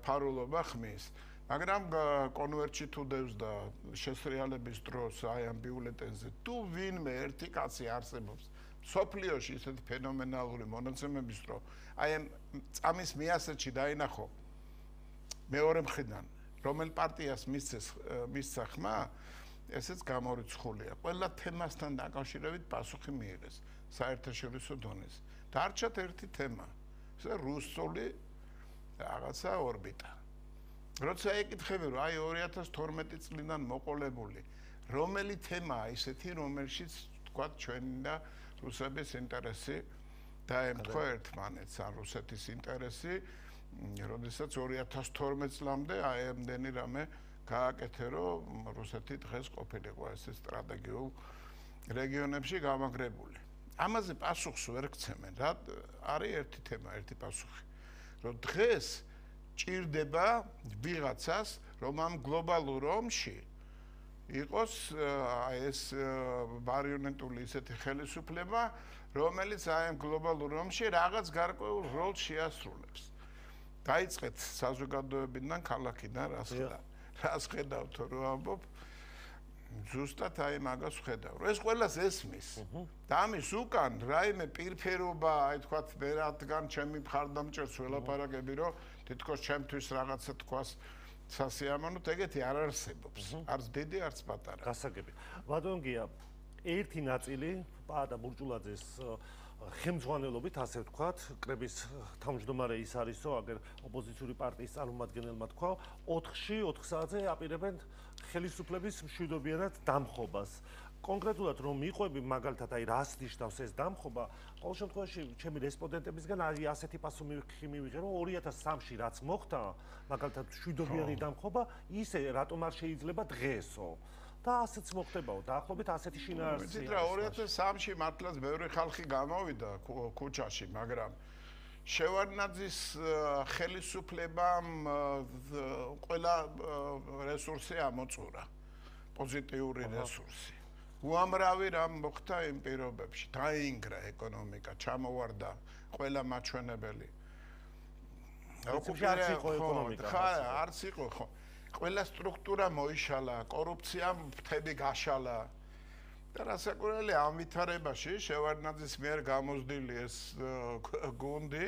ფარულობა ხმის. მაგრამ კონვერტში თუ დევს და შესრიალების დროს აი ამ ბიულეტენზე თუ ვინმე ერთი კაცი არსებობს სოფლიოში ისეთი ფენომენალური მონაცემების დრო აი ამ წამის მეასეთში დაინახო მეორე მხრიდან რომელ პარტიას მისცა ხმა ესეც გამორიცხულია ყველა თემასთან დაკავშირებით პასუხი მიიღეს საერთაშორისო დონეზე დარჩათ ერთი თემა ეს რუსული რაღაცა ორბიტა როცა ეკითხები რომ აი 2012 წლიდან მოყოლებული რომელი თემაა ისეთი რომელშიც თქვა ჩვენი და რუსების ინტერესი დაემთხვა ერთმანეთს ან რუსეთის ინტერესი როდესაც 2012 წლამდე აი ამდენი რამე გააკეთე რომ რუსეთი დღეს ყოფილიყო ეს სტრატეგიულ რეგიონებში გამაგრებული ამაზე პასუხს ვერ გცემენ რა არის ერთი თემა ერთი პასუხი რომ დღეს ჭირდება ვიღაცას რომ ამ გლობალურ ომში იყოს ეს მარიონეტული ისეთი ხელისუფლება რომელიც აი ამ გლობალურ ომში რაღაც გარკვეულ როლს შეასრულებს დაიწყეთ საზოგადოებიდან ქალაქიდან რას ხედავთ რომ ამბობ ზუსტად აი მაგას ხედავ რომ ეს ყველას ესმის და ამის უკან რაიმე პირფერობა აი თქვათ მე რადგან ჩემი მხარდამჭერს ველაპარაკები რომ თითქოს ჩემთვის რაღაცა თქვას სასიამოვნოთ ეგეთი არ არსებობს არც დიდი არც პატარა გასაგები ბატონ გია ერთი ნაწილი პაატა ბურჭულაძეს ხელმძღვანელობით ასე ვთქვათ კრების თავმჯდომარე ის არისო აგერ ოპოზიციური პარტიის წარმომადგენელმა თქვა 4-ში 4 საათზე აპირებენ ხელისუფლების მშვიდობიანად დამხობას კონკრეტულად რომ მიყვები მაგალითად აი რას ნიშნავს ეს დამხობა ყოველ შემთხვევაში ჩემი რესპონდენტებისგან აი ასეთი პასუხი მივიღე რომ 2003-ში რაც მოხდა მაგალითად მშვიდობიანი დამხობა ისე რატომ არ შეიძლება დღესო და ასეც მოხდებაო დაახლოებით ასეთი შინაარსი ვიცით რა 2003-ში მართლაც ბევრი ხალხი გამოვიდა ქუჩაში მაგრამ შევარდნაძის ხელისუფლებამ ყველა რესურსი ამოწურა პოზიტიური რესურსი უამრავი რამ მოხდა იმ პირობებში დაინგრა ეკონომიკა ჩამოვარდა ყველა მაჩვენებელი არც იყო ხო ყველა სტრუქტურა მოიშალა კორუფცია მთები გაშალა და რასაკვირველია ამ ვითარებაში შევარდნაძის მიერ გამოსდილი ეს გუნდი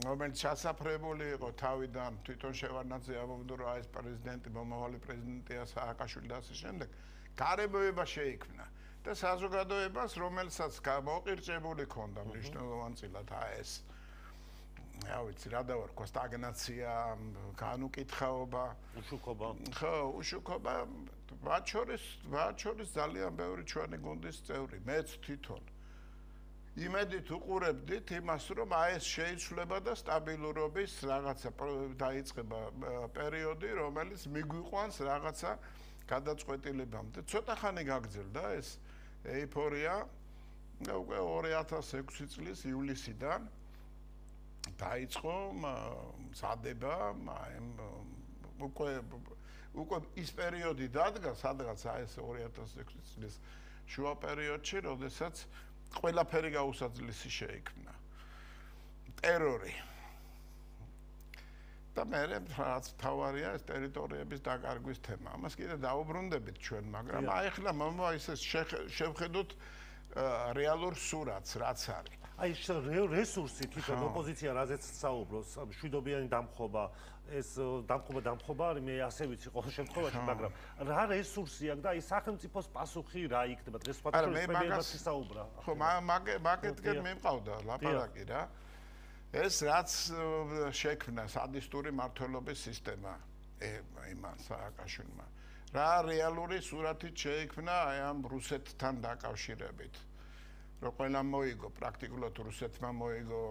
რომელიც ჩასაფრებული იყო თავიდან თვითონ შევარდნაძე ამბობდა რომ ეს პრეზიდენტი მომავალი პრეზიდენტია სააკაშვილი და ასე შემდეგ გარემოება შეიქმნა და საზოგადოებას რომელსაც გამოყირჭებული ქონდა მნიშვნელოვანწილად ეს რა ვიცი რა დავარქვა სტაგნაცია განუკითხაობა უშუქობა ხო უშუქობა მათ შორის ძალიან ბევრი ჩვენი გუნდის წევრი მეც თვითონ იმედით უყურებდით იმას რომ აი ეს შეიცვლება და სტაბილურობის რაღაცა დაიწყება პერიოდი რომელიც მიგვიყვანს რაღაცა გადაწყვეტილებამდე ცოტა ხანი გაგრძელდა ეს ეიფორია უკვე 2006 წლის ივლისიდან დაიწყო სადება უკვე ის პერიოდი დადგა სადღაც ეს 2006 წლის შუა პერიოდში როდესაც ყველაფერი გაუსაძლისი შეიქმნა ტერორი და მე რაც თავარია ეს ტერიტორიების დაკარგვის თემა. ამას კიდე დაუბრუნდებით ჩვენ, მაგრამ აი ახლა მომა ისე შევხედოთ რეალურ სურათს, რაც არის. აი რესურსი თვითონ ოპოზიცია რაზეც საუბრობს, მშვიდობიანი დამხობა, ეს დამხობა არის მე ასე ვიცი ყოველ შემთხვევაში, მაგრამ რა რესურსი აქვს და აი სახელმწიფოს პასუხი რა იქნება დღეს პატრიოტებიებად ისაუბრა. ხო, მაგეთკენ მიმყავდა ლაპარაკი რა. ეს რაც შექმნა სადისტური მართლობის სისტემა იმან რა რეალური სურათით შეიქმნა აი ამ რუსეთთან დაკავშირებით ყველა მოიგო, პრაქტიკულად რუსეთმა მოიგო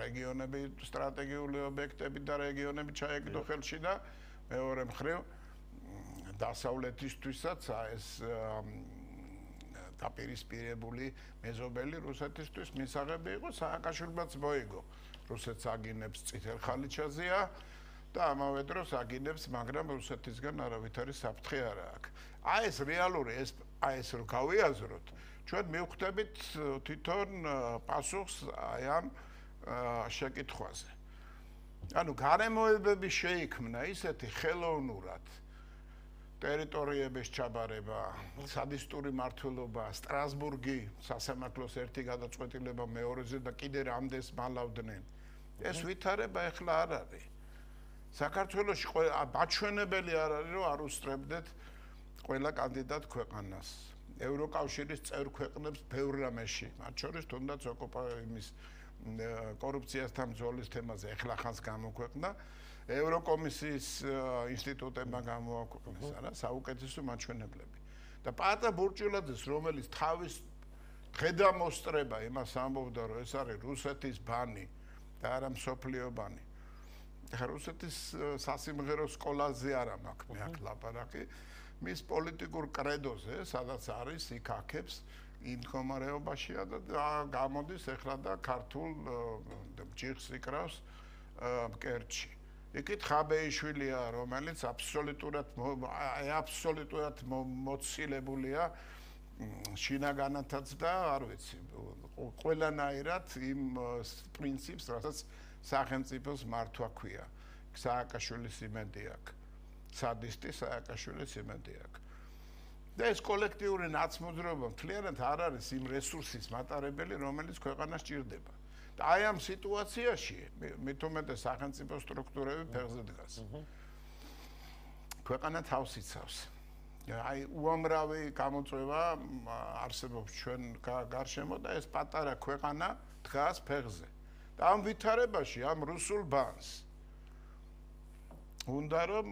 რეგიონები, სტრატეგიული ობიექტები და რეგიონები ჩაეკიდო ხელში და მეორე მხრივ დასავლეთისთვისაც ეს დაპირისპირებული მეზობელი რუსეთისთვის მისაღები იყო, სააკაშვილიც მოიგო. რუსეთს აგინებს წითელ ხალიჩაზეა და ამავე დროს აგინებს, მაგრამ რუსეთისგან არავითარი საფრთხე არ აქვს. აი ეს რეალური ეს რო გავიაზროთ, ჩვენ მივხვდებით თვითონ პასუხს აი ამ შეკითხვაზე. ანუ გარემოებები შეიქმნა ისეთი ხელოვნურად ტერიტორიების ჩაბარება, სადისტური მმართველობა, სტრასბურგი, სასამართლოს ერთი გადაწყვეტილება მეორეზე და კიდე რამდენს მალავდნენ. ეს ვითარება ეხლა არ არის. საქართველოში მაჩვენებელი არ არის, რომ არ უსწრებდეთ ყველა კანდიდატ ქვეყანას. ევროკავშირის წევრ ქვეყნებს ბევრ რამეში, მათ შორის თუნდაც იმის კორუფციასთან ბრძოლის თემაზე ეხლა ხანს გამოქვეყნდა. ევროკომისიის ინსტიტუტებმა გამოაქვეყნეს, არა, საუკეთესო მაჩვენებლები. და პატა ბურჭულაძეს, რომელიც თავის დღედამოსწრება იმას ამბობდა, რომ ეს არის რუსეთის ბანი და არა მსოფლიო ბანი. ხა რუსეთის სასიმღერო სკოლაზე არა მაქვს მე აქ ლაპარაკი. მის პოლიტიკურ კრედოზე, სადაც არის, იქ აქებს იმ მდგომარეობაშია და გამოდის ეხლა და ქართულ ჯიხს იკრავს კერჩი. იქით ხაბეიშვილია, რომელიც აბსოლუტურად მოცილებულია შინაგანათაც და არ ვიცი, ყველანაირად იმ პრინციპს, რასაც სახელმწიფოს მართვა ქვია. სააკაშვილის იმედი აქვს. სადისტი სააკაშვილის იმედი აქვს. და ეს კოლექტიური ნაცმოძრაობა მთლიანად არ არის იმ რესურსის მატარებელი, რომელიც ქვეყანას ჭირდება. და აი ამ სიტუაციაში მით უმეტეს სახელმწიფო სტრუქტურები ფეხზე დგას. ქვეყანა თავს იცავს. აი უამრავი გამოწვევა არსებობს ჩვენ გარშემო და ეს პატარა ქვეყანა დგას ფეხზე. და ამ ვითარებაში ამ რუსულ ბანს უნდა რომ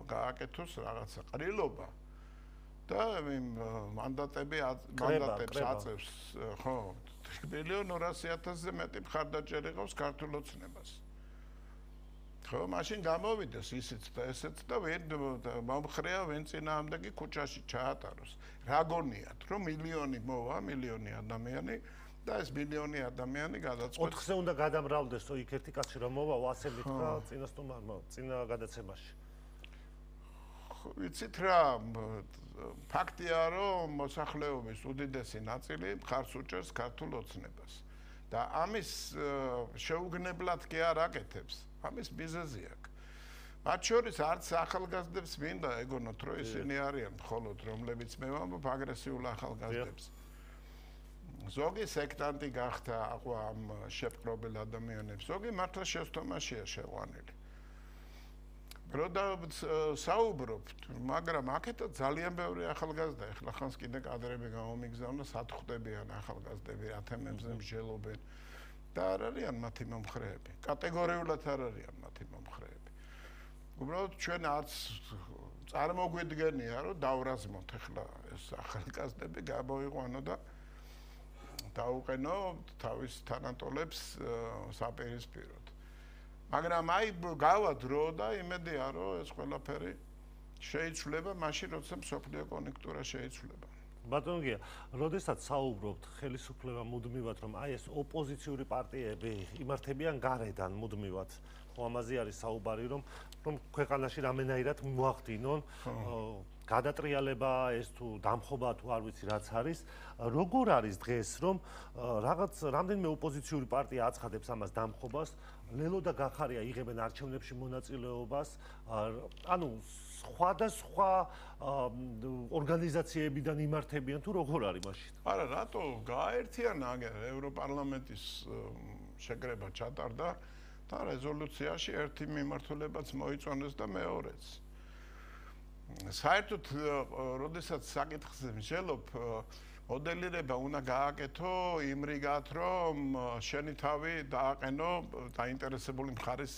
გააკეთოს რაღაცა ყრილობა და მანდატებს აწევს, ხო, 1,200,000-ზე მეტი მხარდაჭერი ყავს ქართულ ოცნებას. ხო, მაშინ გამოვიდეს ისიც და ესეც და ვინ მომხრეა, ვინ წინააღმდეგი ქუჩაში ჩაატაროს. რა გონიათ, რომ მილიონი მოვა, მილიონი ადამიანი და ეს მილიონი ადამიანი გადაწყვეტს 4-ზე უნდა გადამრავლდესო იქ ერთი კაცი რომ მოვაო, ასე მითხრა წინასწარმო, წინა გადაცემაში. ვიცით რა, ფაქტია, რომ მოსახლეობის უდიდესი ნაწილი მხარს უჭერს ქართულ ოცნებას. და ამის შეუგნებლად კი არ აკეთებს, ამის მიზეზი აქვს. მათ შორის არც ახალგაზრდებს მინდა ეგონოთ, რომ ისინი არიან მხოლოდ რომლებიც მე ვამბობ აგრესიულ ახალგაზრდებს. ზოგი სექტანტი გახდა ამ შეპყრობილ ადამიანებს, ზოგი მართლა შეცდომაშია შეყვანილი. როდა საუბრობთ, მაგრამ აქეთა ძალიან ბევრი ახალგაზრდა, ეხლა ხანს კიდე კადრები გამომიგზავნა, სათხვდებიან ახალგაზრდები, რა თემებზე მსჯელობენ და არ არიან მათი მომხრეები. კატეგორიულად არ არიან მათი მომხრეები. უბრალოდ ჩვენ არც წარმოგვიდგენია, რომ დავრაზმოთ ეხლა ეს ახალგაზრდები გამოიყვანო და დაუყენო თავის თანატოლებს საპირისპიროდ. მაგრამ აი გავა დრო და იმედია რომ ეს ყველაფერი შეიცვლება მაშინ როცა მსოფლიო კონjunქტურა შეიცვლება. ბატონო გია, როდესაც საუბრობთ ხელისუფლება მუდმივად რომ აი ეს ოპოზიციური პარტიები იმართებიან გარედან მუდმივად, ხო ამაზე არის საუბარი რომ ქვეყანაში რამენაირად მოახდინონ გადატრიალება ეს თუ დამხობა თუ არ ვიცი რაც არის, როგორ არის დღეს რომ რაღაც რამდენიმე ოპოზიციური პარტია აცხადებს ამას დამხობას, ლელო და გახარია იღებენ არჩევნებში მონაწილეობას, ანუ სხვადასხვა ორგანიზაციებიდან იმართებიან თუ როგორ არის მაშინ? არა, რატო გააერთიანა აგერ ევროპარლამენტის შეკრება ჩატარდა და რეზოლუციაში ერთი მიმართულებაც მოიწონეს და მეორეც. საერთოდ, როდესაც საკითხზე მსჯელობ, მოდელირება უნდა გააკეთო იმრიგად, რომ შენი თავი დააყენო დაინტერესებული მხარის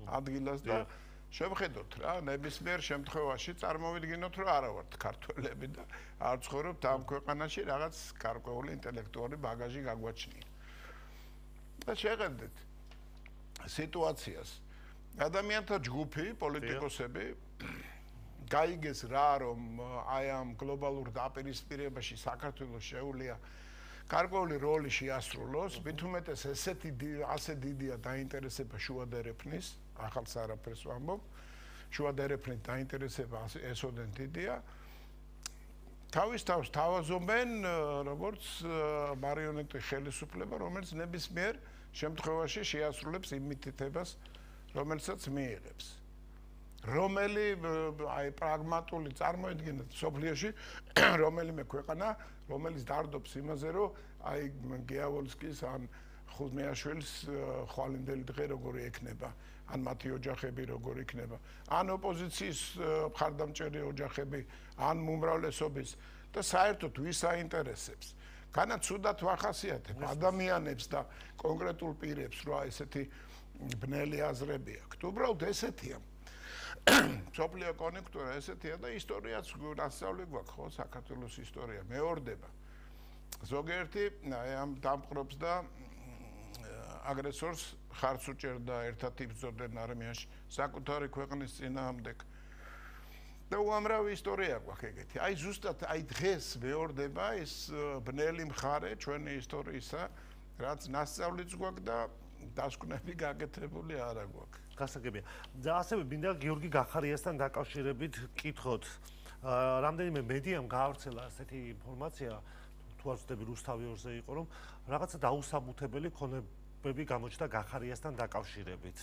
ადგილას და შევხედოთ რა, ნებისმიერ შემთხვევაში წარმოვიდგინოთ, რომ არა ვართ ქართველები და არ ცხოვრობთ ამ ქვეყანაში, რაღაც გარკვეული ინტელექტუალური ბაგაჟი გაგვაჩნია. და შეხედეთ სიტუაციას. ადამიანთა ჯგუფი, პოლიტიკოსები გაიგეს რა, რომ აი ამ გლობალურ დაპირისპირებაში საქართველოს შეუძლია გარკვეული როლი შეასრულოს, მით უმეტეს ასე დიდია დაინტერესება შუადერეფნის, ახალს არაფერს ვამბობ, შუადერეფნის დაინტერესება ესოდენ დიდია. თავის თავს თავაზობენ როგორც მარიონეტი ხელისუფლება, რომელიც ნებისმიერ შემთხვევაში შეასრულებს იმ მითითებას, რომელსაც მიიღებს. რომელი აი პრაგმატული წარმოედგინეთ სოფლიოში რომელიმე ქვეყანა, რომელიც დარდობს იმაზე, რომ აი გეავოლსკის ან ხუზმეაშვილის ხვალინდელი დღე როგორი ექნება, ან მათი ოჯახები როგორი იქნება, ან ოპოზიციის მხარდამჭერი ოჯახები, ან უმრავლესობის და საერთოდ ვის აინტერესებს. განაც ცუდად ვახასიათებ ადამიანებს და კონკრეტულ პირებს, რა ესეთი ბნელი აზრები აქვთ. უბრალოდ ესეთია. სოფლიო კონიუნქტურა ესეთია და ისტორიაც გასწავლი გვაქვს, ხო, საქართველოს ისტორია მეორდება. ზოგიერთი აი ამ დამყრობს და აგრესორს ხარც უჭერდა ერთად იბრძოდნენ არმიაში საკუთარი ქვეყნის წინააღმდეგ. და უამრავი ისტორია გვაქვს ეგეთი. აი ზუსტად აი დღეს მეორდება ეს ბნელი მხარე ჩვენი ისტორიისა, რაც ნასწავლიც გვაქვს და დასკვნები გაკეთებული არა გვაქვს. გასაგებია. და ასევე მინდა გიორგი გახარიასთან დაკავშირებით კითხოთ. რამდენიმე მედიამ გაავრცელა ასეთი ინფორმაცია, თუ არ ვცდები რუსთავი 2-ზე იყო, რომ რაღაცა დაუსაბუთებელი ქონებები გამოჩნდა გახარიასთან დაკავშირებით.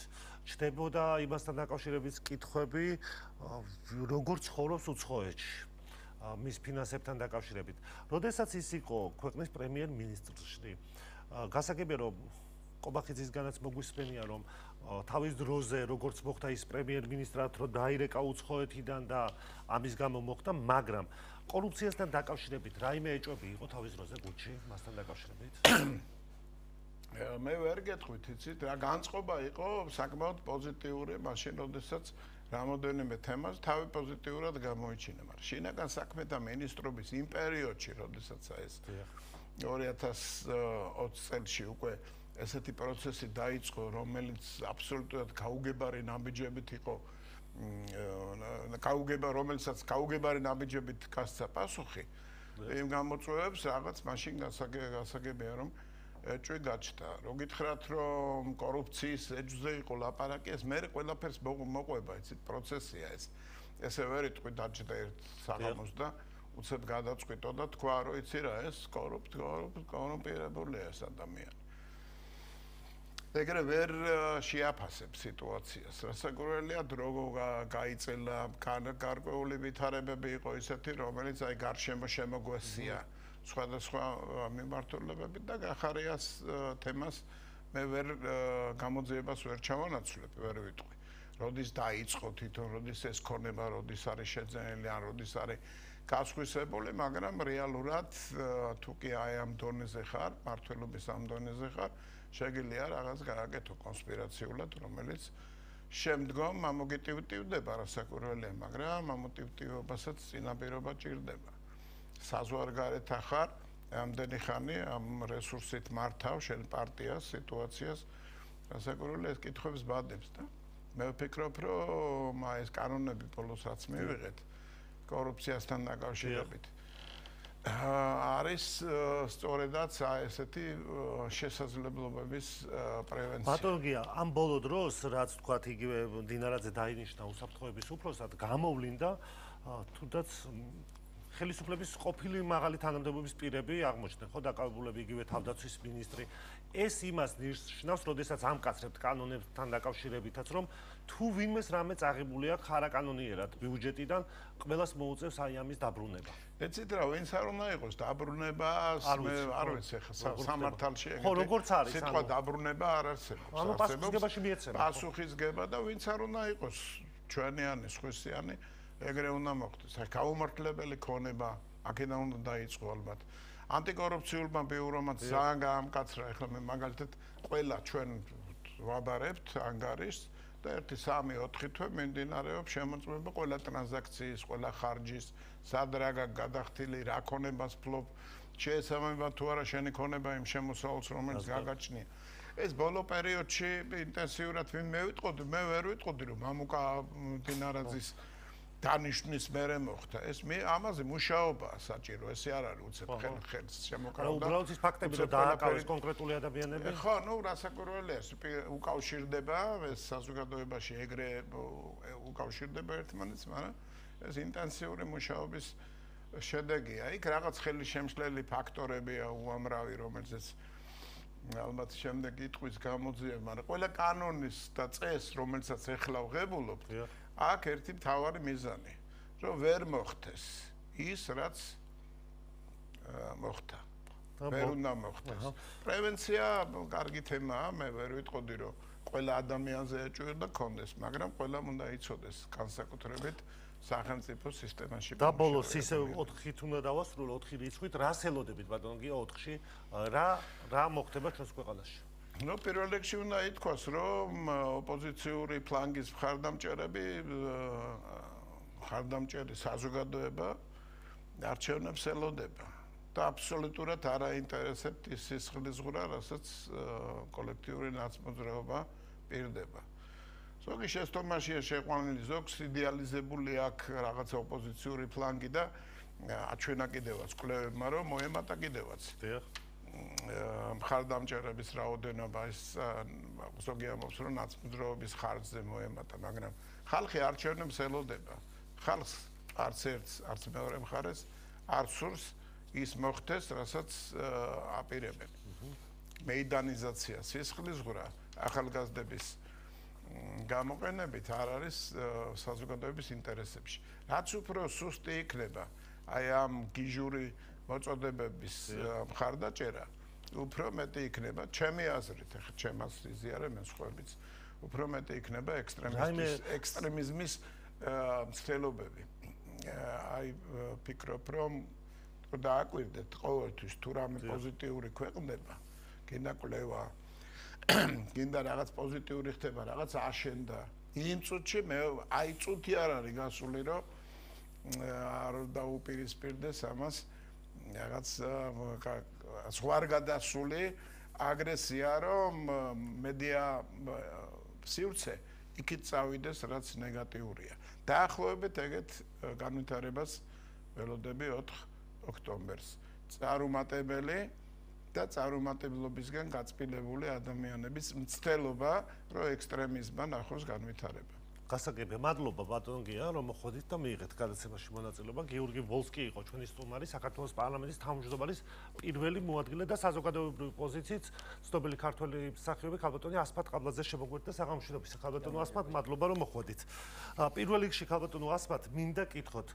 ჩნდებოდა იმასთან დაკავშირებით კითხვები, როგორ ცხოვრობს უცხოეთში მის ფინანსებთან დაკავშირებით. როდესაც ის იყო ქვეყნის პრემიერ-მინისტრი, გასაგებია, რომ ყობახიძისგანაც მოგვისმენია, რომ თავის დროზე როგორც მოხდა ის პრემიერ-მინისტრად, რომ დაირეკა უცხოეთიდან და ამის გამო მოხდა, მაგრამ კორუფციასთან დაკავშირებით რაიმე ეჭვები იყო თავის დროზე გუჩი მასთან დაკავშირებით? მე ვერ გეტყვით, იცით, რა განწყობა იყო საკმაოდ პოზიტიური, მაშინ როდესაც რამოდენიმე თემას თავი პოზიტიურად გამოიჩინა, მაგრამ შინაგან საქმეთა მინისტრობის იმ პერიოდში, როდესაც ეს 2020 წელში უკვე ესეთი პროცესი დაიწყო, რომელიც აბსოლუტურად გაუგებარი ნაბიჯებით იყო, რომელსაც გაუგებარი ნაბიჯებით გასცა პასუხი, იმ გამოწვევებს რაღაც მაშინ გასაგებია, რომ ეჭვი გაჩნდა. რო გითხრათ, რომ კორუფციის ეჭვზე იყო ლაპარაკი, ეს მე ყველაფერს მოყვება, იცით, პროცესია ეს. ესე ვერ იტყვი დაჭდა ერთ საღამოს და უცებ გადაწყვიტო და თქვა, რომ იცი რა, ეს კორუმპირებულია ეს ადამიანი. ეგრე ვერ შეაფასებ სიტუაციას. რასაკვირველია, დრო გაიწელა, გარკვეული ვითარებები იყო ისეთი, რომელიც აი გარშემო შემოგვესია სხვადასხვა მიმართულებებით და გახარიას თემას მე ვერ გამოძიებას ვერ ჩავანაცვლებ, ვერ ვიტყვი. როდის დაიწყო თვითონ, როდის ეს ქონება, როდის არის შეძენილი, ან როდის არის გასხვისებული, მაგრამ რეალურად თუ კი აი ამ დონეზე ხარ, მართლობის ამ დონეზე ხარ, შეგიძლია რაღაც გააკეთო კონსპირაციულად, რომელიც შემდგომ ამოგიტივტივდება, რასაკვირველია, მაგრამ ამოტივტივებასაც წინაპირობა ჭირდება. საზღვარგარეთ ახარ, ამდენი ხანი ამ რესურსით მართავ შენ პარტიას, სიტუაციას, რასაკვირველია ეს კითხვებს ბადებს და მე ვფიქრობ, რომ ეს კანონები ბოლოს რაც მივიღეთ კორუფციასთან დაკავშირებით არის სწორედაც ესეთი შესაძლებლობების პრევენცია. ბატონგია, ამ ბოლო დროს, რაც თქვათ იგივე დინარაძე დაინიშნა უსაფრთხოების უფროსად, გამოვლინდა თუნდაც ხელისუფლების ყოფილი მაღალი თანამდებობის პირები აღმოჩნდნენ, ხო, დაკავებულები იგივე თავდაცვის მინისტრი. ეს იმას ნიშნავს, როდესაც ამკაცრებთ კანონებთან დაკავშირებითაც, რომ თუ ვინმეს რამე წაღებული აქვს არაკანონიერად ბიუჯეტიდან, ყველას მოუწევს აი ამის დაბრუნება. ეცით რა, ვინც არ უნდა იყოს დაბრუნებას, მე არ ვიცი ხა სამართალში ხო, როგორც არის, სიტყვა დაბრუნება არ არსებობს. ანუ პასუხისგებაში მიეცემა. პასუხისგება და ვინც არ უნდა იყოს ჩვენიანი, სხვისიანი, ეგრე უნდა მოხდეს. აი გაუმართლებელი ქონება, აქედან უნდა დაიწყო ალბათ. ანტიკორუფციულმა ბიურომაც ძალიან გაამკაცრა, ეხლა მე მაგალითად ყველა ჩვენ ვაბარებთ ანგარიშს მოხდა 1-3-4 თვე მიმდინარეობს შემოწმება ყველა ტრანზაქციის, ყველა ხარჯის, სად რა გადახდილი, რა ქონებას ფლობ, შეესაბამება თუ არა შენი ქონება იმ შემოსავალს, რომელიც გაგაჩნია. ეს ბოლო პერიოდში ინტენსიურად მე ვერ ვიტყოდი, რომ მამუკა დინარაძის დანიშნვის მერე მოხდა. ეს მე ამაზე მუშაობაა საჭირო, ესე არ არის უცებ ხელს შემოკრავდა. უბრალოდ ის ფაქტები რომ დააკავეს კონკრეტული ადამიანები. ხო, ნუ რასაკვირველია, უკავშირდება ეს საზოგადოებაში ეგრე უკავშირდება ერთმანეთს, მაგრამ ეს ინტენსიური მუშაობის შედეგია. იქ რაღაც ხელისშემშლელი ფაქტორებია უამრავი, რომელზეც ალბათ შემდეგ იტყვის გამოძიება, მაგრამ ყველა კანონის და წესს, რომელსაც ეხლა ვღებულობთ, აქ ერთი მთავარი მიზანი, რომ ვერ მოხდეს ის, რაც მოხდა. ვერ უნდა მოხდეს. პრევენცია კარგი თემაა, მე ვერ ვიტყოდი, რომ ყველა ადამიანზე ეჭვირდა კონდეს, მაგრამ ყველამ უნდა იცოდეს განსაკუთრებით სახელმწიფო სისტემაში. და ბოლოს ისე 4-ით უნდა დავასრულო 4 რიცხვით, რას ელოდებით ბატონო გია 4-ში, რა მოხდება ჩვენს ქვეყანაში? ნუ პირველ რიგში უნდა ითქვას, რომ ოპოზიციური ფლანგის მხარდამჭერი საზოგადოება არჩევნებს ელოდება და აბსოლუტურად არ აინტერესებთ ის სისხლისღვრა, რასაც კოლექტიური ნაცმოძრაობა პირდება. ზოგი შეცდომაშია შეყვანილი, ზოგს იდეალიზებული აქვს რაღაცა ოპოზიციური ფლანგი და აჩვენა კიდევაც კვლევებმა, რომ მოემატა კიდევაც. მხარდამჭერების რაოდენობა ის ზოგი ამბობს, რომ ნაცმოძრაობის ხარჯზე მოემატა, მაგრამ ხალხი არჩევნებს ელოდება. ხალხს არც ერთს, არც მეორე მხარეს არ სურს ის მოხდეს, რასაც აპირებენ. მეიდანიზაცია, სისხლისღვრა, ახალგაზრდების გამოყენებით არ არის საზოგადოების ინტერესებში. რაც უფრო სუსტი იქნება აი ამ გიჟური მოწოდებების მხარდაჭერა, უფრო მეტი იქნება ჩემი აზრით, ახლა ჩემს იზიარებ მე სხვაებიც, უფრო მეტი იქნება ექსტრემიზმის მცდელობები. აი ფიქრობ, რომ დააკვირდეთ ყოველთვის თუ რამე პოზიტიური ქვეყნდება, გინდა კვლევა, გინდა რაღაც პოზიტიური ხდება, რაღაც აშენდა. იმ წუთში მე აი წუთი არ არის გასული, რომ არ დაუპირისპირდეს ამას რაღაც ზღვარ გადასული აგრესია, რომ მედია სივრცე იქით წავიდეს, რაც ნეგატიურია. დაახლოებით ეგეთ განვითარებას ველოდები 4 ოქტომბერს. წარუმატებელი და წარუმატებლობისგან გაწმილებული ადამიანების მცდელობა, რომ ექსტრემიზმმა ნახოს განვითარება. გასაგებია, მადლობა ბატონ გია, რომ მოხვედით და მიიღეთ გადაცემაში მონაწილეობა. გიორგი ვოლსკი იყო ჩვენი სტუმარი, საქართველოს პარლამენტის თავმჯდომარის პირველი მოადგილე და საზოგადოებრივი პოზიციით ცნობილი ქართველი მსახიობი ქალბატონი ასმათ ყაბლაძე შემოგვერთა საღამოშიდობის ქალბატონო ასმათ, მადლობა რომ მოხვედით. პირველ რიგში ქალბატონო ასმათ, მინდა კითხოთ,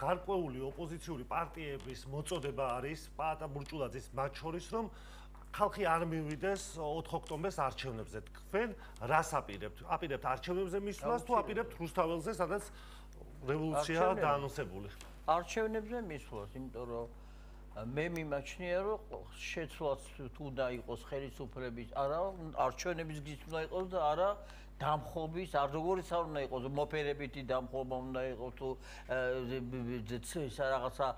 გარკვეული ოპოზიციური პარტიების მოწოდება არის პაატა ბურჭულაძის მათ შორის, რომ ხალხი არ მივიდეს 4 ოქტომბერს არჩევნებზე. თქვენ რას აპირებთ? აპირებთ არჩევნებზე მისვლას თუ აპირებთ რუსთაველზე, სადაც რევოლუციაა დაანონსებული? არჩევნებზე მისვლას, იმიტომ რომ მე მიმაჩნია, რომ შეცვლაც თუ უნდა იყოს ხელისუფლების, არა არჩევნების გზით უნდა იყოს და არა დამხობის, არ როგორიც არ უნდა იყოს, მოფერებითი დამხობა უნდა იყოს თუ რაღაცა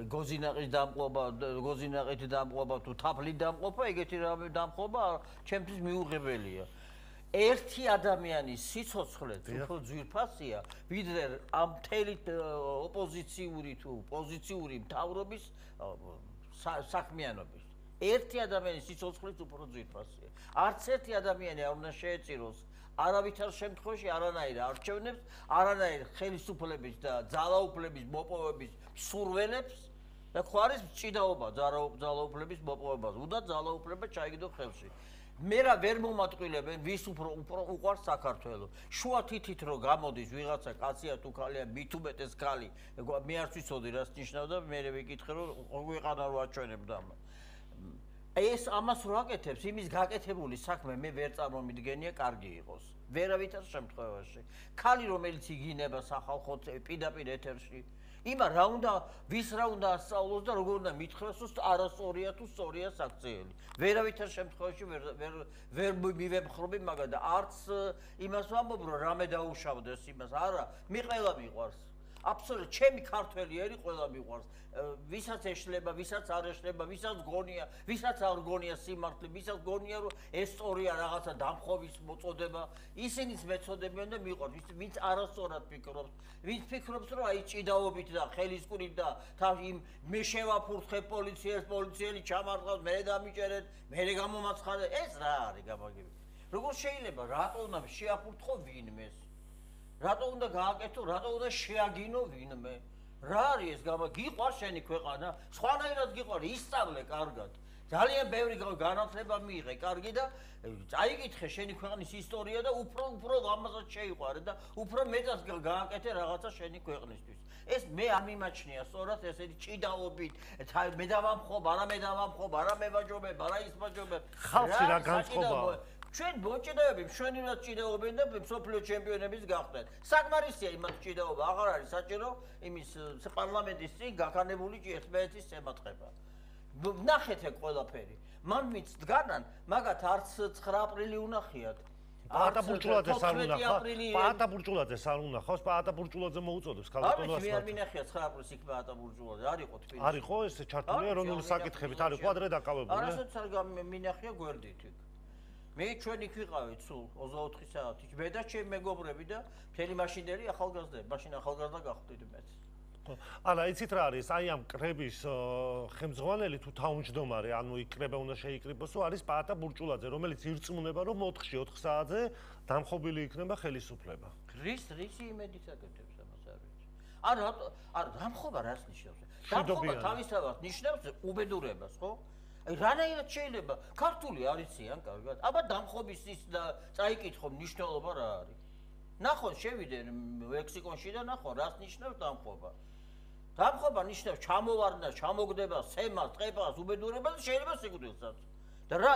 გოზინაყის დამყობა, გოზინაყით დამყობა თუ თაფლით დამყობა, ეგეთი რამე დამყობა ჩემთვის მიუღებელია. ერთი ადამიანის სიცოცხლეც უფრო ძვირფასია, ვიდრე ამ მთელი ოპოზიციური თუ პოზიციური მთავრობის საქმიანობის. ერთი ადამიანის სიცოცხლეც უფრო ძვირფასია. არც ერთი ადამიანი არ უნდა შეეწიროს არავითარ შემთხვევაში არანაირ არჩევნებს, არანაირ ხელისუფლების და ძალაუფლების მოპოვების სურველებს და ხო არის ჭიდაობა ძალაუფლების მოპოვებას. უნდა ძალაუფლება ჩაიგდო ხელში. მე რა ვერ მომატყილებენ, ვის უფრო უყვარს საქართველო. შუა თითით რომ გამოდის ვიღაცა კაცია თუ ქალია, მით უმეტეს ქალი, მე არ ვიცოდი რას ნიშნავდა, მე ვიკითხე რომ ქვეყანა რო აჩვენებდა. ეს ამას რო აკეთებს, იმის გაკეთებული საქმე მე ვერ წარმომიდგენია კარგი იყოს. ვერავითარ შემთხვევაში. ქალი რომელიც იგინება სახალხო პირდაპირ ეთერში, იმა რა უნდა, ვის რა უნდა ასწავლოს და როგორ უნდა მითხრას, არასწორია თუ სწორია საქციელი. ვერავითარ შემთხვევაში ვერ მივემხრობი მაგა და არც იმას ვამბობ, რომ რამე დაუშავდეს იმას. არა, მე ყველა მიყვარს. აბსოლუტურად ჩემი ქართველიერი ყველა მიყვარს. ვისაც ეშლება, ვისაც არ ეშლება, ვისაც გონია, ვისაც არ გონია სიმართლე, ვისაც გონია რომ ეს სწორია რაღაცა დამხობის მოწოდება, ისინიც მეწოდებიან და მიყვარს. ვინც არასწორად ფიქრობს, ვინც ფიქრობს რომ აი ჭიდაობით და ხელისკურით და იმ მე შევაფურთხე პოლიციელი ჩამარხავს, მე დამიჭერეთ, მე გამომაცხადე, ეს რა არის გამაგები. როგორ შეიძლება რატო უნდა შეაფურთხო ვინმეს? რატო უნდა გააკეთო, რატო უნდა შეაგინო ვინმე? რა არის ეს გიყვარს შენი ქვეყანა? სხვანაირად გიყვარ, ისწავლე კარგად. ძალიან ბევრი განათლება მიიღე, კარგი და წაიკითხე შენი ქვეყნის ისტორია და უფრო ამასაც შეიყვარე და უფრო მეტად გააკეთე რაღაცა შენი ქვეყნისთვის. ეს მე არ მიმაჩნია სწორად ესეთი ჭიდაობით, მე დავამხობ, არა მე დავამხობ, არა მე ვაჯობებ, არა ის ვაჯობებ. ხალხი რა განწყობაა? ჩვენ მოჭიდაობები, ჩვენივად ჭიდაობენ და მსოფლიო ჩემპიონების გახდეთ. საკმარისია იმათ ჭიდაობა, აღარ არის საჭირო იმის პარლამენტის წინ გაქანებული ერთმანეთის შემატყება. ნახეთ ეგ ყველაფერი. მან ვინც დგანან, მაგათ არც 9 აპრილი უნახიათ. პაატა ბურჭულაძეს არ უნახავს. პაატა ბურჭულაძეს არ უნახავს, პაატა ბურჭულაძე მოუწოდებს ქალბატონო ასმათს. არ მინახია 9 აპრილს იქ პაატა ბურჭულაძე, არ იყო თბილისში. არ იყო ეს ჩართული ეროვნული საკითხებით, არ იყო ადრე დაკავებული. არასოდეს არ მინახია გვერდით იქ. მე ჩვენ იქ ვიყავით სულ 24 საათი. მე და ჩემი მეგობრები და მთელი მაშინდელი ახალგაზრდები, მაშინ ახალგაზრდა გახვდით მეც. ანა, იცით რა არის? აი ამ კრების ხელმძღვანელი თუ თავმჯდომარე, ანუ იქ კრება უნდა შეიკრიბოსო, არის პაატა ბურჭულაძე, რომელიც ირწმუნება, რომ 4 საათზე დამხობილი იქნება ხელისუფლება. რისი იმედით აკეთებს ამას არ ვიცი. არ დამხობა რას ნიშნავს? დამხობა თავისთავად ნიშნავს უბედურებას, ხო? რანაირად შეიძლება ქართული არიციან კარგად? აბა დამხობის ის და წაიკითხო მნიშვნელობა რა არის? ნახონ შევიდენ ლექსიკონში და ნახონ რას ნიშნავს დამხობა. დამხობა ნიშნავს ჩამოვარდნა, ჩამოგდება, სემას, ტყეპას, უბედურებას შეიძლება სიკვდილსაც. და რა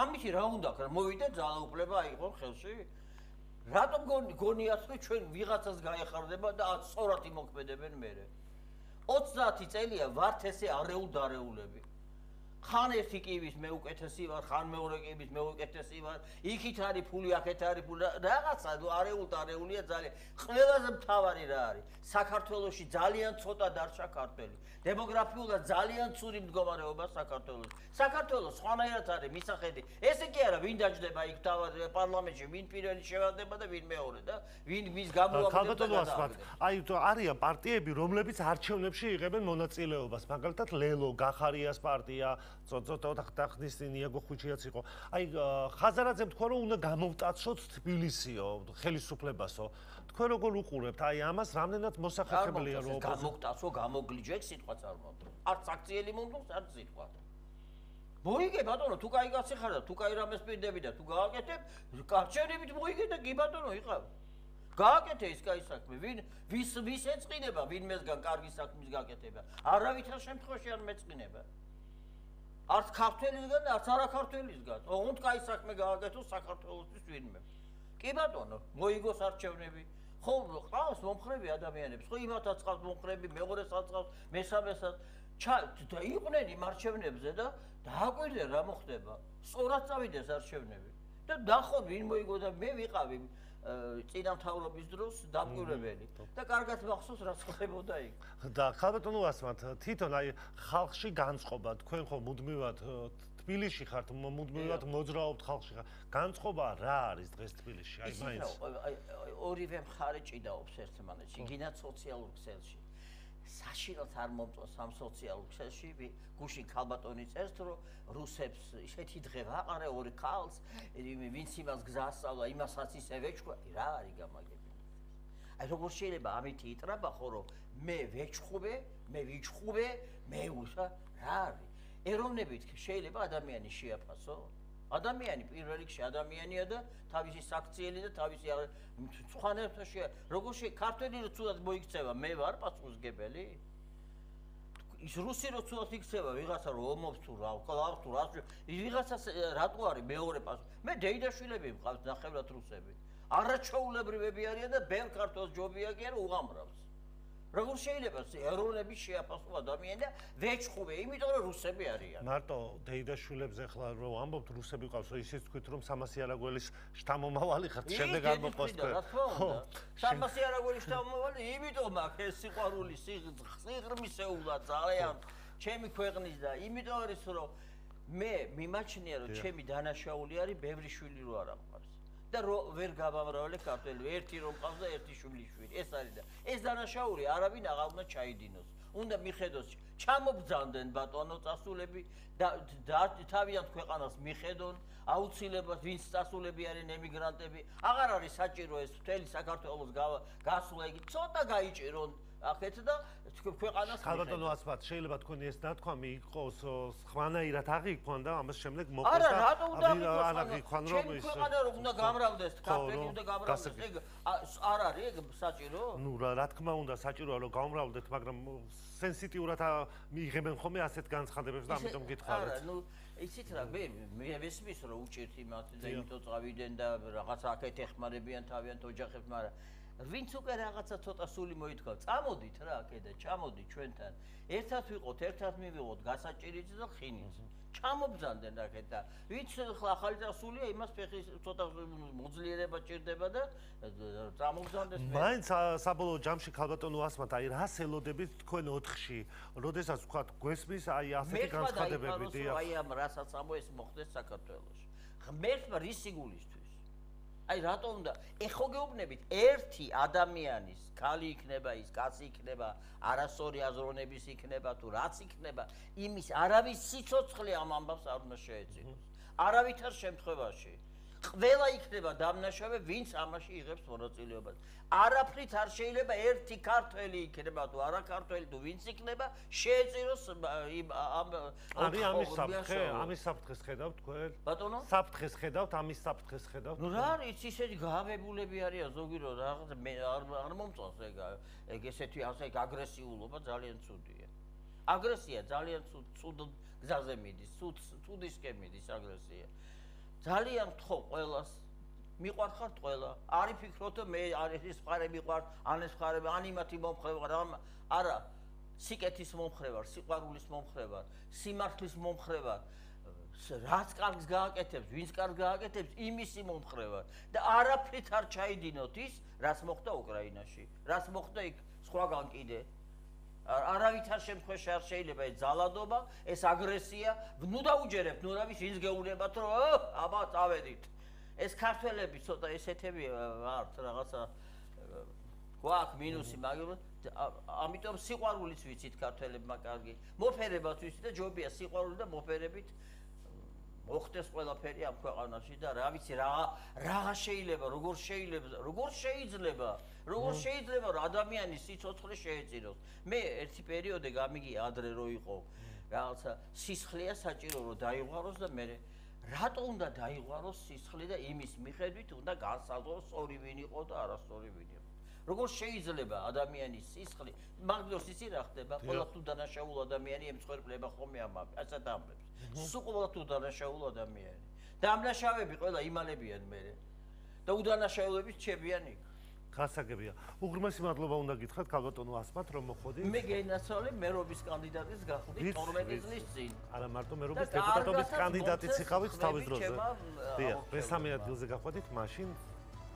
ამითი რა უნდა ქნა? მოვიდა ძალაუფლება აიღონ ხელში? რატომ გონიათ რომ ჩვენ ვიღაცას გაეხარდება და სწორად იმოქმედებენ მერე? 30 წელია ვართ ესე არეულ-დარეულები. ხან ერთი კივის მეუკეთესი ვარ, ხან მეორე კივის მეუკეთესი ვარ, იქით არის ფული, აქეთ არის ფული, რაღაცა არეულ-დარეულია ძალიან. ყველაზე მთავარი რა არის? საქართველოში ძალიან ცოტა დარჩა ქართველი. დემოგრაფიულად ძალიან ცუდი მდგომარეობა საქართველოს. საქართველოს სხვანაირად არის მისახედი. ესე კი არა, ვინ დაჯდება იქ პარლამენტში, ვინ პირველი შევარდება და ვინ მეორე და ვინ ვის გამოაკვდება. აი არიან პარტიები, რომლებიც არჩევნებში იღებენ მონაწილეობას, მაგალითად ლელო, გახარიას პარტია, ნიაგო ხვიჩიაც იყო. აი ხაზარაძემ თქვა რომ უნდა გამოვტაცოთ თბილისიო, ხელისუფლებასო. თქვენ როგორ უყურებთ აი ამას, რამდენად მოსახერხებელია რომ გამოვტაცო, გამოგლიჯე სიტყვა წარმოვდრო. არც აქციელი მომდოს, არც სიტყვა. მოიგე ბატონო, თუ კაი კაცი ხარ და თუ კაი რამეს პირდები და თუ გააკეთებ, კარჩერებით მოიგე და კი ბატონო იყავ. გააკეთე ის კაი საქმე, ვის ეწყინება ვინმესგან კარგი საქმის გაკეთება. არავითარ შემთხვევაში არ მეწყინება. არც ქართველისგან და არც არაქართველისგან. ოღონდ კაი საქმე გააკეთოს საქართველოსთვის ვინმე. კი ბატონო, მოიგოს არჩევნები. ხო, ყავს მომხრები ადამიანებს. ხო, იმათაც ყავს მომხრები, მეორესაც ყავს, მესამესაც. და იყვნენ იმ არჩევნებზე და დააკვირდნენ რა მოხდება. სწორად წავიდეს არჩევნები. და ნახოთ ვინ მოიგო და მე ვიყავი წინამთავრობის დროს დამკვირვებელი და კარგად მახსოვს რაც ხდებოდა იქ. და ხალბატონო ასმათ, თვითონ აი ხალხში განწყობა, თქვენ ხო მუდმივად თბილისში ხართ, მუდმივად მოძრაობთ ხალხში ხართ. განწყობა რა არის დღეს თბილისში? აი მაინც ორივე მხარე ჭიდაობს ერთმანეთში, გინდათ სოციალურ ქსელში. საშინელს არ მომწონს ამ სოციალურ ქსელში, გუშინ ქალბატონი წერს, რომ რუსებს ისეთი დღე ვაყარე ორი ქალს, ვინც იმას გზას სწავლა, იმასაც ისე ვეჩქვა, რა არის გამაგები. აი როგორ შეიძლება ამით იტრაბა ხო, რომ მე ვეჩხუბე, მე ვიჩხუბე, მე უშა, რა არის? ეროვნებით შეიძლება ადამიანი შეაფასო? ადამიანი პირველ რიგში ადამიანია და თავისი საქციელი და თავისი სხვანაირად როგორ ქართველი როცა მოიქცევა, მე ვარ პასუხისმგებელი? ის რუსი რო ცუდად იქცევა ვიღაცა რომ ომობს თუ რა კლავს თუ რა ვიღაცას რატო არის მეორე პასუხი მე დეიდაშვილები მყავს ნახევრად რუსები არაჩვეულებრივები არიან და ბევრ ქართველს ჯობია კი არა უღამრავს როგორ შეიძლება ეროვნების შეაფასო ადამიანი და ვეჭხუბე იმიტომ რომ რუსები არიან მარტო დეიდაშვილებზე ახლა რო ამბობთ რუსები ყავს ისიც თქვით რომ სამასი არაგველის შთამომავალი ხართ შემდეგ არ მოყავს ხო სამასი არაგველის შთამომავალი იმიტომ აქ ეს სიყვარული სიღრმისეულად ძალიან ჩემი ქვეყნის და იმიტომ არის რომ მე მიმაჩნია რომ ჩემი დანაშაული არის ბევრი შვილი რო არ ამყავს და ვერ გავამრავლე ქართველი ერთი რომ ყავს და ერთი შვილიშვილი ეს არის და ეს დანაშაული არავინ აღარ უნდა ჩაიდინოს უნდა მიხედოს ჩამობძანდნენ ბატონო წასულები და თავიანთ ქვეყანას მიხედონ აუცილებლად ვინც წასულები არიან ემიგრანტები აღარ არის საჭირო ეს მთელი საქართველოს გასვლა იგი ცოტა გაიჭირონ ახეთ და ქვეყანას ხალბატონო ასმათ შეიძლება თქვენი ეს ნათქვამი იყოს სხვანაირად აღიქვან და ამას შემდეგ მოყოს და რატო უნდა აღიქვან რომ ის ქვეყანა რომ უნდა გამრავდეს ქართველი უნდა გამრავდეს ეგ არ არის ეგ საჭირო ნუ რა თქმა უნდა საჭიროა რომ გამრავლდეთ მაგრამ სენსიტიურად მიიღებენ ხოლმე ასეთ განცხადებებს და ამიტომ გითხარით არა ნუ იცით რა მე ვესმის რომ უჭირთ იმათ და იმიტომ წავიდნენ და რაღაც აქეთ ეხმარებიან თავიანთ ოჯახებს მაგრამ ვინც უკვე რაღაცა ცოტა სული მოითქვა წამოდით რა აქედა ჩამოდი ჩვენთან ერთად ვიყოთ ერთად მივიღოთ გასაჭირიც და ხინიც ჩამობძანდნენ აქეთ და ვინც ახალი წასულია იმას ფეხის ცოტა მოძლიერება ჭირდება და წამობძანდეს მაინც საბოლოო ჯამში ხალბატონო ასმათ აი რას ელოდებით თქვენ 4-ში როდესაც ვთქვათ გვესმის აი ასეთი განცხადებები დიახ აი ამ რასაც ამო ეს მოხდეს საქართველოში ღმერთმა რის იგულისთვის აი რატო უნდა ეხო გეუბნებით ერთი ადამიანის ქალი იქნება ის კაცი იქნება არასწორი აზროვნების იქნება თუ რაც იქნება იმის არავის სიცოცხლე ამ ამბავს არ უნდა შეეწიროს არავითარ შემთხვევაში ყველა იქნება დამნაშავე ვინც ამაში იღებს მონაწილეობას არაფრით არ შეიძლება ერთი ქართველი იქნება თუ არა ქართველი თუ ვინც იქნება შეეწიროს ამის საფრთხეს ხედავთ თქვენ ბატონო საფრთხეს ხედავთ ამის საფრთხეს ხედავთ ნუ რა არის ისეთი გაავებულები არიან ზოგი რო რაღაც მე არ მომწონს ეგ ესეთი ასე აგრესიულობა ძალიან ცუდია აგრესია ძალიან ცუდ გზაზე მიდის ცუდისკენ მიდის აგრესია ძალიან ხო ყველას მიყვარხართ ყველა არი ფიქრობთ მე ეს მხარე მიყვართ ან ეს მხარე ან იმათი მომხრე ვარ არა სიკეთის მომხრე ვარ სიყვარულის მომხრე ვარ სიმართლის მომხრე ვარ რაც კარგს გააკეთებს ვინც კარგს გააკეთებს იმისი მომხრე ვარ და არაფრით არ ჩაიდინოთ ის რაც მოხდა უკრაინაში რაც მოხდა იქ სხვაგან კიდე არავითარ შემთხვევაში არ შეიძლება ეს ძალადობა ეს აგრესია ნუ დაუჯერებთ ნუ რავის ის გეუბნებათ რომ აბა წავედით ეს ქართველები ცოტა ესეთები ართ რაღაცა გვაქვს მინუსი მაგრამ ამიტომ სიყვარულიც ვიცით ქართველებმა კარგი მოფერებაც ვიცით და ჯობია სიყვარული და მოფერებით მოხდეს ყველაფერი ამ ქვეყანაში და რა ვიცი რა შეიძლება როგორ შეიძლება რომ ადამიანის სიცოცხლე შეეწიროს მე ერთი პერიოდი გამიგია ადრე რო იყო რაღაცა სისხლია საჭირო რომ დაიღვაროს და მე რატო უნდა დაიღვაროს სისხლი და იმის მიხედვით უნდა განსაზღვროს სწორი ვინ იყო და არასწორი ვინ იყო როგორ შეიძლება ადამიანის სისხლი მაგდროს ისი რა ხდება ყველა თუ დანაშაულ ადამიანი ემწყერპლება ხოლმე ასეთ ამბებს სულ ყველა თუ დანაშაულ ადამიანი დამნაშავები ყველა იმალებიან მე და უდანაშაულების ჩებიან იქ გასაგებია უღრმესი მადლობა უნდა გითხრათ ხალბატონო ასმათ რომ მოხვდით მე გენაცვალე მერობის კანდიდატის გახდით 12 წლის წინ არა მარტო მერობის დეპუტატობის კანდიდატიც იყავით თავის დროზე დიახ მესამე ადგილზე გახვედით მაშინ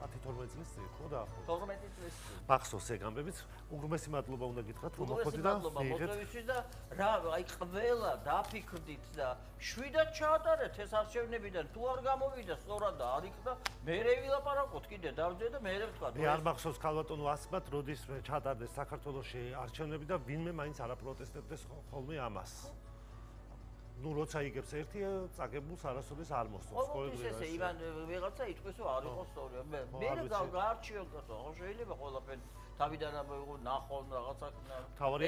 10-12 წლის წინ ხო და 12 წლის წინ მახსოვს ეგ ამბებიც უღრმესი მადლობა უნდა გითხრათ რომ მოხვდით და მოწვევისთვის და რა აი ყველა დაფიქრდით და შვიდად ჩაატარეთ ეს არჩევნებიდან თუ არ გამოვიდა სწორად და არ იქნა მერე ვილაპარაკოთ კიდე დავძე და მერე ვთქვა მე არ მახსოვს ხალბატონო ასმათ როდის ჩაატარდეს საქართველოში არჩევნები და ვინმე მაინც არ აპროტესტებდეს ხოლმე ამას ნუ როცა იგებს ერთი წაგებულს არასოდეს არ მოსწონს ყოველთვის ესე ივან ვიღაცა იტყვის რომ არ იყო სწორი მე გაარჩიო გასო შეიძლება ყველაფერი თავიდან ამოიღო ნახონ რაღაცა თავარი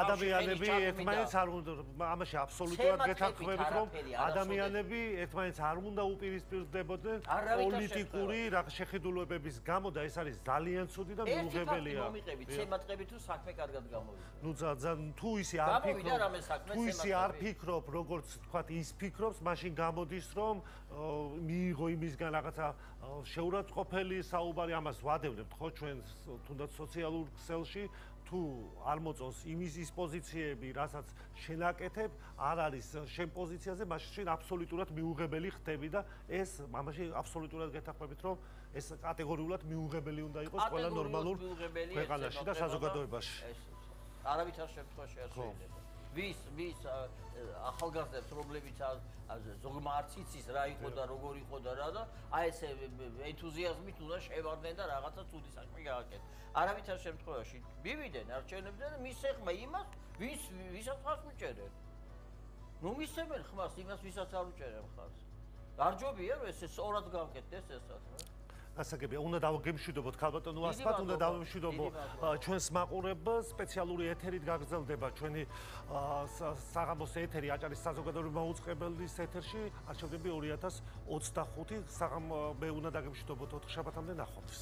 ადამიანები ერთმანეთს არ უნდა ამაში აბსოლუტურად გეთანხმებით რომ ადამიანები ერთმანეთს არ უნდა უპირისპირდებოდნენ პოლიტიკური შეხედულებების გამო და ეს არის ძალიან ცუდი და მიუღებელია. მომიყევით ცემატყები თუ საქმე კარგად გამოვიდა. ნუ თუ ისე არ ფიქრობ, როგორც თქვათ ის ფიქრობს, მაშინ გამოდის რომ მიიღო იმისგან რაღაცა შეურაცხყოფელი საუბარი, ამას ვადევნებთ ხო ჩვენ თუნდაც სოციალურ ქსელში თუ არ მოწონს ის პოზიციები, რასაც შენაკეთებ, არ არის შენ პოზიციაზე, მაშინ შენ აბსოლუტურად მიუღებელი ხდები და ეს ამაში აბსოლუტურად გეთანხმებით, რომ ეს კატეგორიულად მიუღებელი უნდა იყოს ყველა ნორმალურ ქვეყანაში და საზოგადოებაში. არავითარ შემთხვევაში არ შეიძლება. ვის ახალგაზრდებს რომლებიც ზოგმა არც იცის რა იყო და როგორ იყო და რა და აი ეს ენთუზიაზმით უნდა შევარდნენ და რაღაცა ცუდი საქმე გააკეთეს. არავითარ შემთხვევაში მივიდნენ არჩევნებზე და მისცემენ იმას ვისაც ხარს უჭერენ. ნუ მისცემენ ხმას იმას ვისაც არ უჭერენ ხარს. არ ჯობია რომ ეს სწორად გავაკეთდეს ესაც რა. ასაგებია, უნდა დავგემშვიდობოთ ქალბატონო ასფათ, უნდა დავმშვიდობო ჩვენს მაყურებელს, სპეციალური ეთერით გაგრძელდება ჩვენი საღამოს ეთერი აჭარის საზოგადოებრივი მაუწყებელის ეთერში, არჩევნები 2025 საღამო მე უნდა დაგემშვიდობოთ 4 შაბათამდე ნახვამდის.